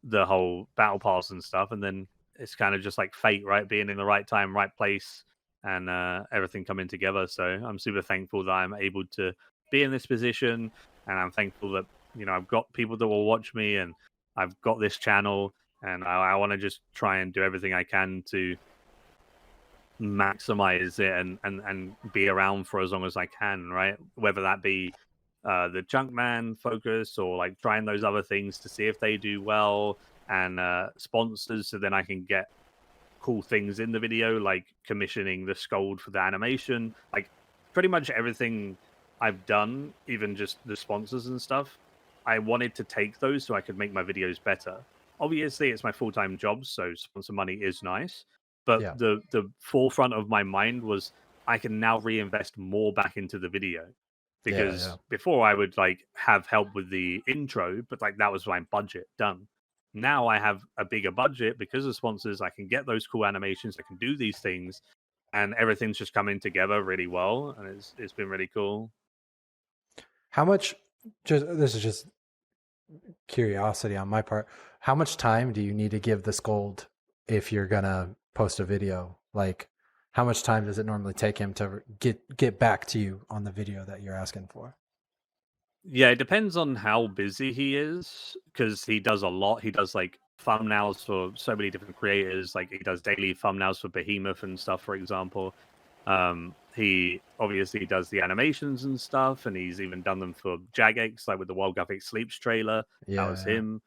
the whole battle pass and stuff. And then it's kind of just like fate, right? Being in the right time, right place, and everything coming together. So I'm super thankful that I'm able to be in this position. And I'm thankful that, I've got people that will watch me, and I've got this channel. and I want to just try and do everything I can to maximize it and be around for as long as I can, right? Whether that be the Junkman focus or like trying those other things to see if they do well and sponsors, so then I can get cool things in the video, like commissioning the scold for the animation, like pretty much everything I've done, even just the sponsors and stuff. I wanted to take those so I could make my videos better. Obviously, it's my full-time job, so sponsor money is nice. But Yeah. the forefront of my mind was I can now reinvest more back into the video. Yeah. Yeah. Because before I would like have help with the intro, but like that was my budget done. Now I have a bigger budget because of sponsors. I can get those cool animations. I can do these things, and everything's just coming together really well, and it's been really cool. How much? Just this is just curiosity on my part. How much time do you need to give the scold if you're gonna post a video? Like, how much time does it normally take him to get back to you on the video that you're asking for? Yeah, it depends on how busy he is because he does a lot. He does like thumbnails for so many different creators. Like he does daily thumbnails for Behemoth and stuff, for example. He obviously does the animations and stuff, and he's even done them for Jagex, like with the Wild Gothic Sleeps trailer. That was Yeah. him.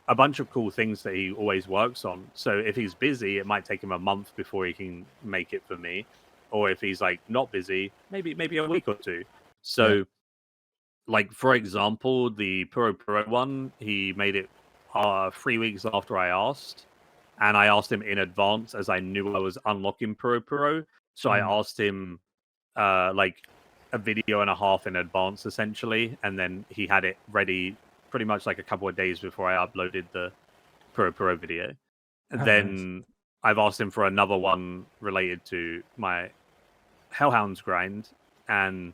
A bunch of cool things that he always works on. So if he's busy, it might take him a month before he can make it for me. Or if he's like not busy, maybe a week or two. Yeah. So like for example, the Puro one, he made it 3 weeks after I asked, and I asked him in advance as I knew I was unlocking Puro. So I Mm. asked him like a video and a half in advance essentially, and then he had it ready pretty much like a couple of days before I uploaded the Puro video. And Oh, nice. then I've asked him for another one related to my Hellhounds grind, and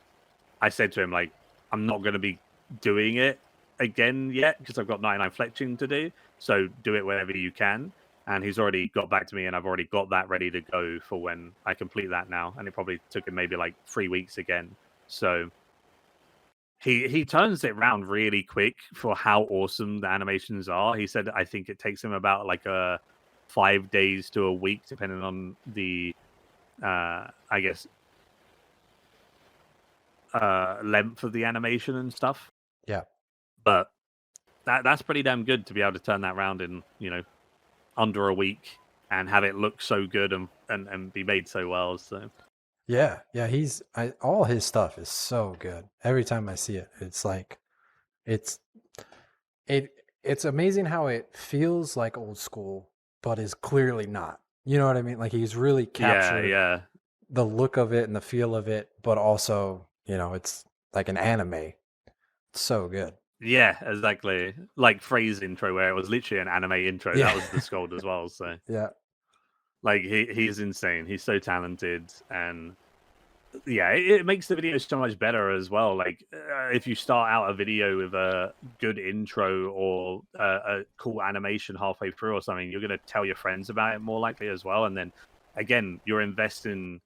I said to him, like, I'm not going to be doing it again yet because I've got 99 fletching to do. So do it whenever you can. And he's already got back to me, and I've already got that ready to go for when I complete that now. And it probably took him maybe like 3 weeks again. So he turns it around really quick for how awesome the animations are. He said I think it takes him about like 5 days to a week, depending on the I guess length of the animation and stuff. Yeah. But that's pretty damn good to be able to turn that around in under a week and have it look so good and be made so well. So Yeah. Yeah. All his stuff is so good. Every time I see it, it's like, it's, it, it's amazing how it feels like old school, but is clearly not. You know what I mean? Like he's really yeah, captured yeah, the look of it and the feel of it, but also, it's like an anime. It's so good. yeah, exactly. Like Frey's intro, where it was literally an anime intro. Yeah. That was the scold as well. So Yeah. like he's insane. He's so talented, and yeah, it makes the video so much better as well. Like if you start out a video with a good intro or a cool animation halfway through or something, you're going to tell your friends about it more likely as well. And then again, you're investing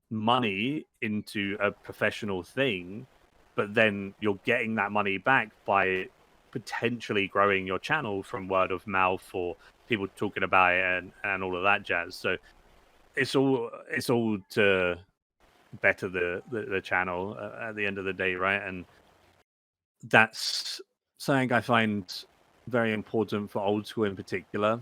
money into a professional thing, but then you're getting that money back by potentially growing your channel from word of mouth or people talking about it and all of that jazz. So it's all to better the channel at the end of the day, right? And that's something I find very important for old school in particular,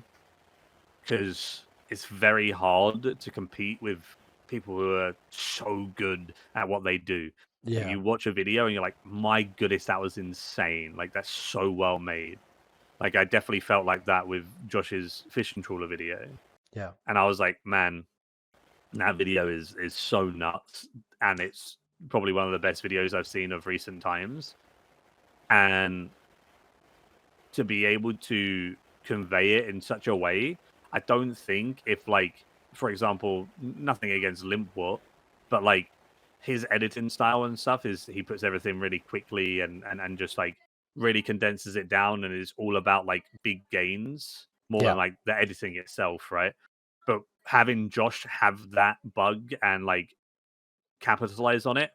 because it's very hard to compete with people who are so good at what they do. Like Yeah. you watch a video and you're like, my goodness, that was insane. Like that's so well made. Like I definitely felt like that with Josh's fishing trawler video. Yeah. And I was like, man, that video is so nuts, and it's probably one of the best videos I've seen of recent times. And to be able to convey it in such a way, I don't think if like, for example, nothing against Limpwort, but like his editing style and stuff is he puts everything really quickly and just like really condenses it down and is all about like big gains more Yeah. than like the editing itself, right? But having Josh have that bug and like capitalize on it,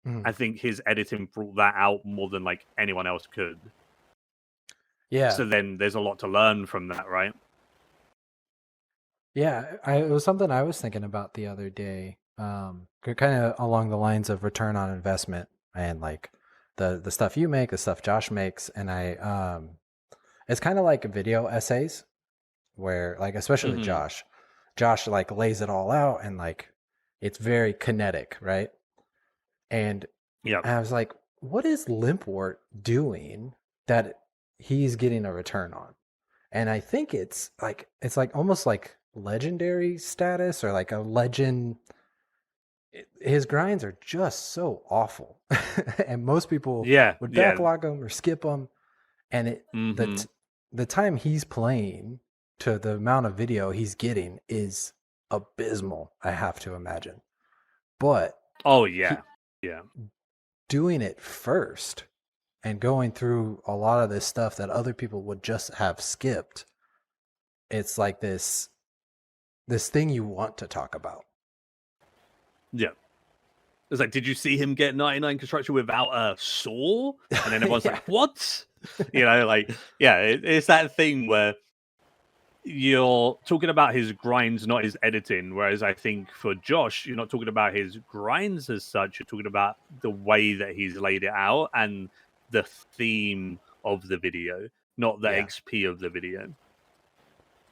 Mhm. I think his editing brought that out more than like anyone else could. Yeah. So then there's a lot to learn from that, right? Yeah, it was something I was thinking about the other day. Kind of along the lines of return on investment and like the stuff you make, the stuff Josh makes, and it's kind of like video essays where like especially Hmm. Josh like lays it all out and like it's very kinetic, right? And Yep. I was like, what is Limpwort doing that he's getting a return on? And I think it's like almost like legendary status or like a legend. His grinds are just so awful, and most people Yeah. would Yeah. backlog them or skip them. And Hmm. the time he's playing to the amount of video he's getting is abysmal. I have to imagine, but Oh he yeah. Yeah. doing it first and going through a lot of this stuff that other people would just have skipped. It's like this thing you want to talk about. Yeah. It's like, did you see him get 99 construction without a saw? And then everyone's Yeah. like, what? Like, yeah, it's that thing where you're talking about his grinds, not his editing. Whereas I think for Josh, you're not talking about his grinds as such. You're talking about the way that he's laid it out and the theme of the video, not the Yeah. XP of the video.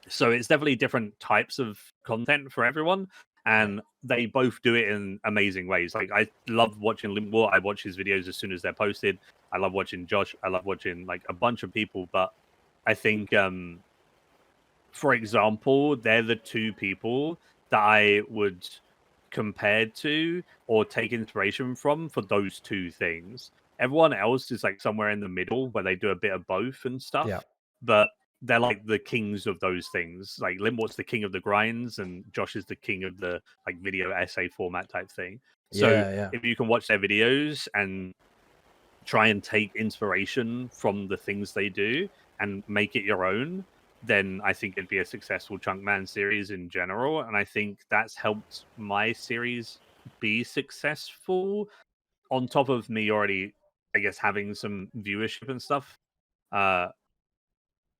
So it's definitely different types of content for everyone, Right. and they both do it in amazing ways. Like I love watching Limpwart. I watch his videos as soon as they're posted. I love watching Josh. I love watching like a bunch of people, but I think for example, they're the two people that I would compare to or take inspiration from for those two things. Everyone else is like somewhere in the middle where they do a bit of both and Yeah. stuff, but they're like the kings of those things. Like Limwat's the king of the grinds, and Josh is the king of the like video essay format type thing. So Yeah. Yeah. if you can watch their videos and try and take inspiration from the things they do and make it your own, then I think it'd be a successful Chunkman series in general. And I think that's helped my series be successful on top of me already, I guess, having some viewership and stuff. Uh,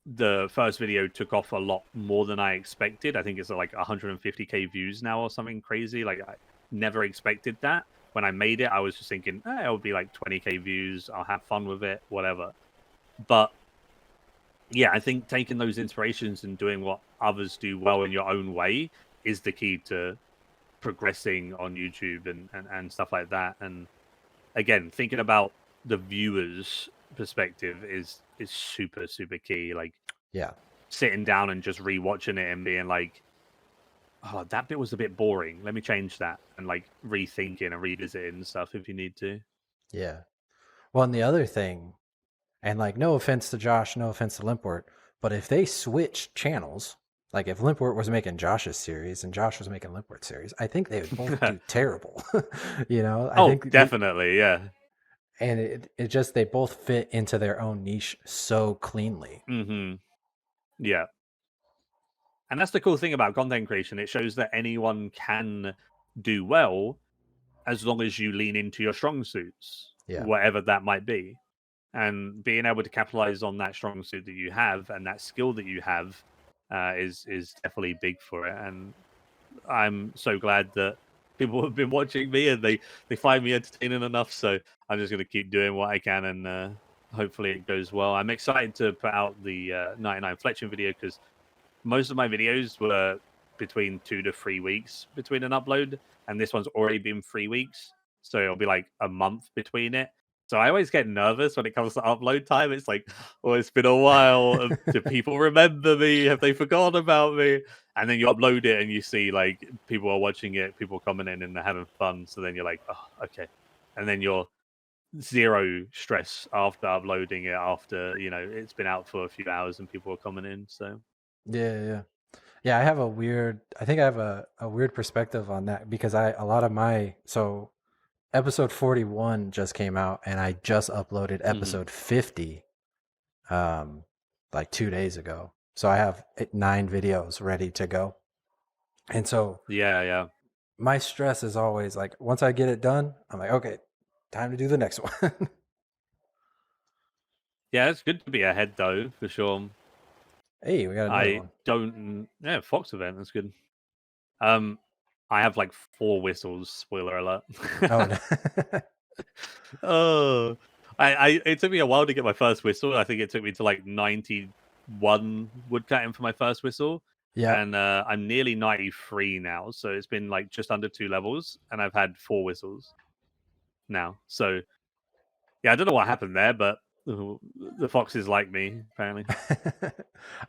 the first video took off a lot more than I expected. I think it's like 150k views now or something crazy. Like I never expected that. When I made it, I was just thinking, it'll be like 20k views. I'll have fun with it, whatever. But yeah, I think taking those inspirations and doing what others do well in your own way is the key to progressing on YouTube and stuff like that. And again, thinking about the viewers' perspective is super, super key. Like Yeah. sitting down and just rewatching it and being like, oh, that bit was a bit boring. Let me change that, and like rethinking and revisiting and stuff if you need to. Yeah. Well, and the other thing, and like, no offense to Josh, no offense to Limpwort, but if they switch channels, like if Limpwort was making Josh's series and Josh was making Limpwort's series, I think they would both do terrible. I Oh, think definitely, yeah. and it just they both fit into their own niche so cleanly. Hmm. Yeah. And that's the cool thing about content creation. It shows that anyone can do well as long as you lean into your strong suits, Yeah. whatever that might be. And being able to capitalize on that strong suit that you have and that skill that you have is definitely big for it. And I'm so glad that people have been watching me and they find me entertaining enough. So I'm just going to keep doing what I can, and hopefully it goes well. I'm excited to put out the 99 fletching video because most of my videos were between 2 to 3 weeks between an upload, and this one's already been 3 weeks, so it'll be like a month between it. So I always get nervous when it comes to upload time. It's like, oh, it's been a while. Do people remember me? Have they forgotten about me? And then you upload it and you see like people are watching it, people coming in and they're having fun. So then you're like, oh, okay. And then you're zero stress after uploading it after, it's been out for a few hours and people are coming in. So Yeah, yeah. Yeah, I think I have a weird perspective on that because a lot of my, so episode 41 just came out and I just uploaded mhm. episode 50 um like 2 days ago. So I have 9 videos ready to go. And so Yeah, yeah. my stress is always like once I get it done, I'm like, okay, time to do the next one. Yeah, it's good to be ahead though, for sure. Hey, we got another I one. don't. Yeah, Fox event. That's good. Um, I have like 4 whistles. Spoiler alert. Oh, no. Oh, it took me a while to get my first whistle. I think it took me to like 91 woodcutting for my first whistle, Yep. and I'm nearly 93 now. So it's been like just under 2 levels, and I've had 4 whistles now. So yeah, I don't know what happened there, but the foxes like me apparently.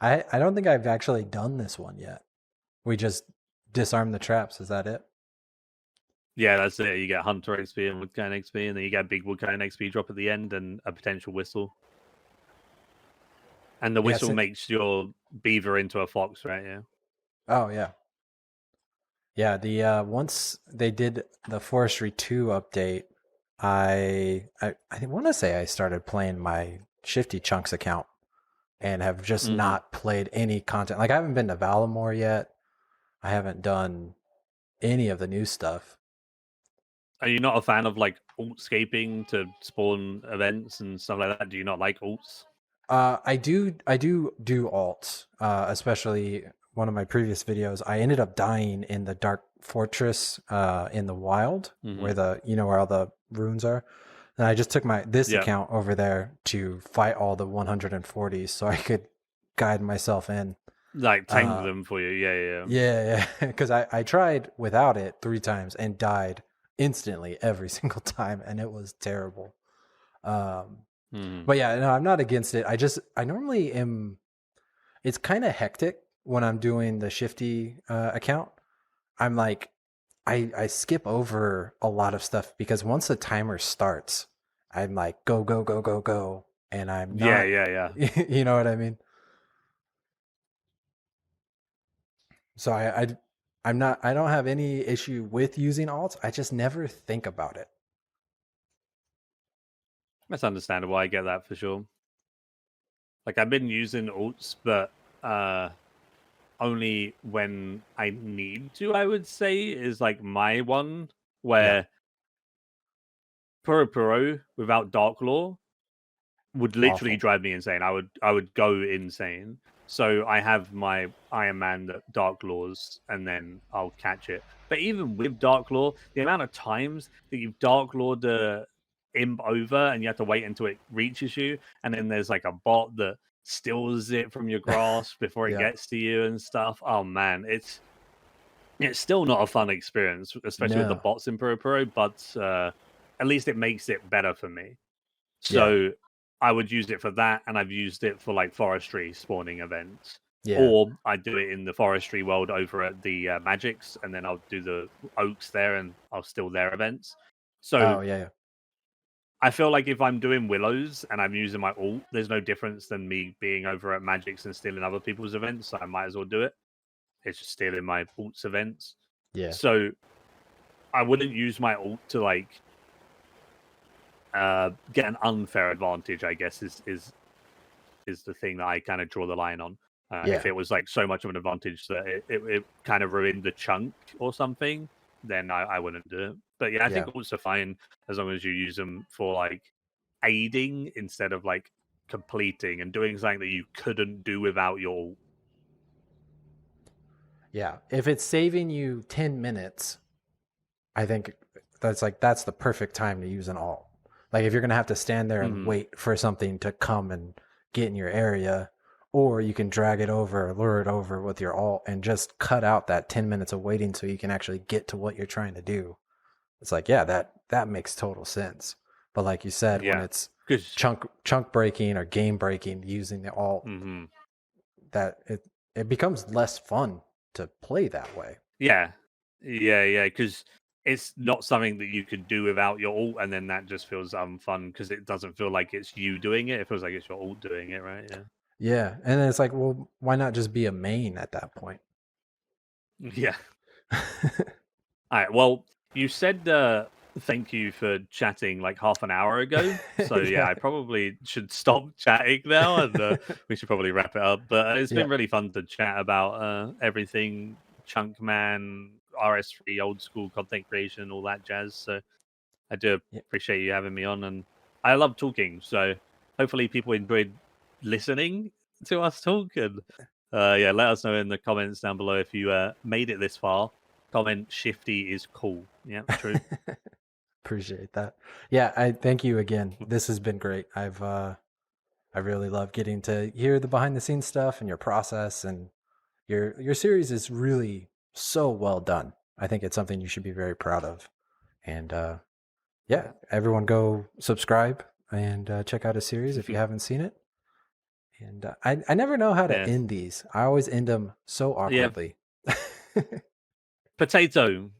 I don't think I've actually done this one yet. We just disarm the traps. Is that it? Yeah, that's it. You get Hunter XP and Woodcutting XP, and then you get a big Woodcutting XP drop at the end and a potential whistle. And the Yes. whistle makes your beaver into a fox, right? Yeah. Oh, yeah. Yeah. The once they did the Forestry 2 update, I want to say I started playing my Shifty Chunks account and have just Mm-hmm. not played any content. Like I haven't been to Valamore yet. I haven't done any of the new stuff. Are you not a fan of like altscaping to spawn events and stuff like that? Do you not like alts? I do alts, especially one of my previous videos. I ended up dying in the Dark Fortress in the wild, where Mm-hmm. where all the runes are. And I just took this Yeah, account over there to fight all the 140s, so I could guide myself in. like tank Uh, them for you. Yeah, yeah. yeah, yeah, because I tried without it 3 times and died instantly every single time, and it was terrible. Um, Mm-hmm. but yeah, no, I'm not against it. I normally am. It's kind of hectic when I'm doing the Shifty account. I'm like, I skip over a lot of stuff because once the timer starts, I'm like, go, go, go, go, go. And I'm Yeah, not, yeah, yeah. you know what I mean? So I'm not, I don't have any issue with using alts. I just never think about it. That's understandable. I get that for sure. Like I've been using alts, but only when I need to. I would say is like my one Yeah. where Puro without Dark Law would literally Awful. drive me insane. I would go insane. So I have my Iron Man Dark Laws, and then I'll catch it. But even with Dark Law, the amount of times that you've Dark Lawed the imp over, and you have to wait until it reaches you, and then there's like a bot that steals it from your grasp before it Yeah. gets to you and stuff. Oh man, it's still not a fun experience, especially with the No. bots in Puro, but at least it makes it better for me. Yeah. So I would use it for that, and I've used it for like forestry spawning events. Yeah. Or I do it in the forestry world over at the magics, and then I'll do the oaks there, and I'll steal their events. So Oh, yeah. Yeah. I feel like if I'm doing willows and I'm using my ult, there's no difference than me being over at magics and stealing other people's events. So I might as well do it. It's just stealing my ult's events. Yeah. So I wouldn't use my ult to like get an unfair advantage, I guess, is the thing that I kind of draw the line on. If Yeah. it was like so much of an advantage that it kind of ruined the chunk or something, then I wouldn't do it. But yeah, I think Yeah. also fine as long as you use them for like aiding instead of like completing and doing something that you couldn't do without your. Yeah. If it's saving you 10 minutes, I think that's the perfect time to use an alt. Like if you're gonna have to stand there and Mhm. wait for something to come and get in your area, or you can drag it over, lure it over with your alt, and just cut out that 10 minutes of waiting so you can actually get to what you're trying to do. It's like, yeah, that makes total sense. But like you said, when Yeah, it's because chunk breaking or game breaking using the alt, that it becomes less fun to play that way. yeah, yeah, because it's not something that you could do without your ult, and then that just feels unfun because it doesn't feel like it's you doing it. It feels like it's your ult doing it, right? Yeah. Yeah, and then it's like, well, why not just be a main at that point? Yeah. All right. Well, you said thank you for chatting like half an hour ago. So yeah, Yeah. I probably should stop chatting now, and we should probably wrap it up. But it's Yeah. been really fun to chat about everything Chunkman, RS3, old school content creation, all that jazz. So I do Yeah. appreciate you having me on, and I love talking. So hopefully people enjoyed listening to us talk. And yeah, let us know in the comments down below if you made it this far. Comment Shifty is cool. Yeah, true. Appreciate that. Yeah, I thank you again. This has been great. I really love getting to hear the behind the scenes stuff and your process, and your series is really so well done. I think it's something you should be very proud of. And yeah, everyone go subscribe and check out a series if you haven't seen it. And I never know how to Yeah. end these. I always end them so Yeah. awkwardly. Potato.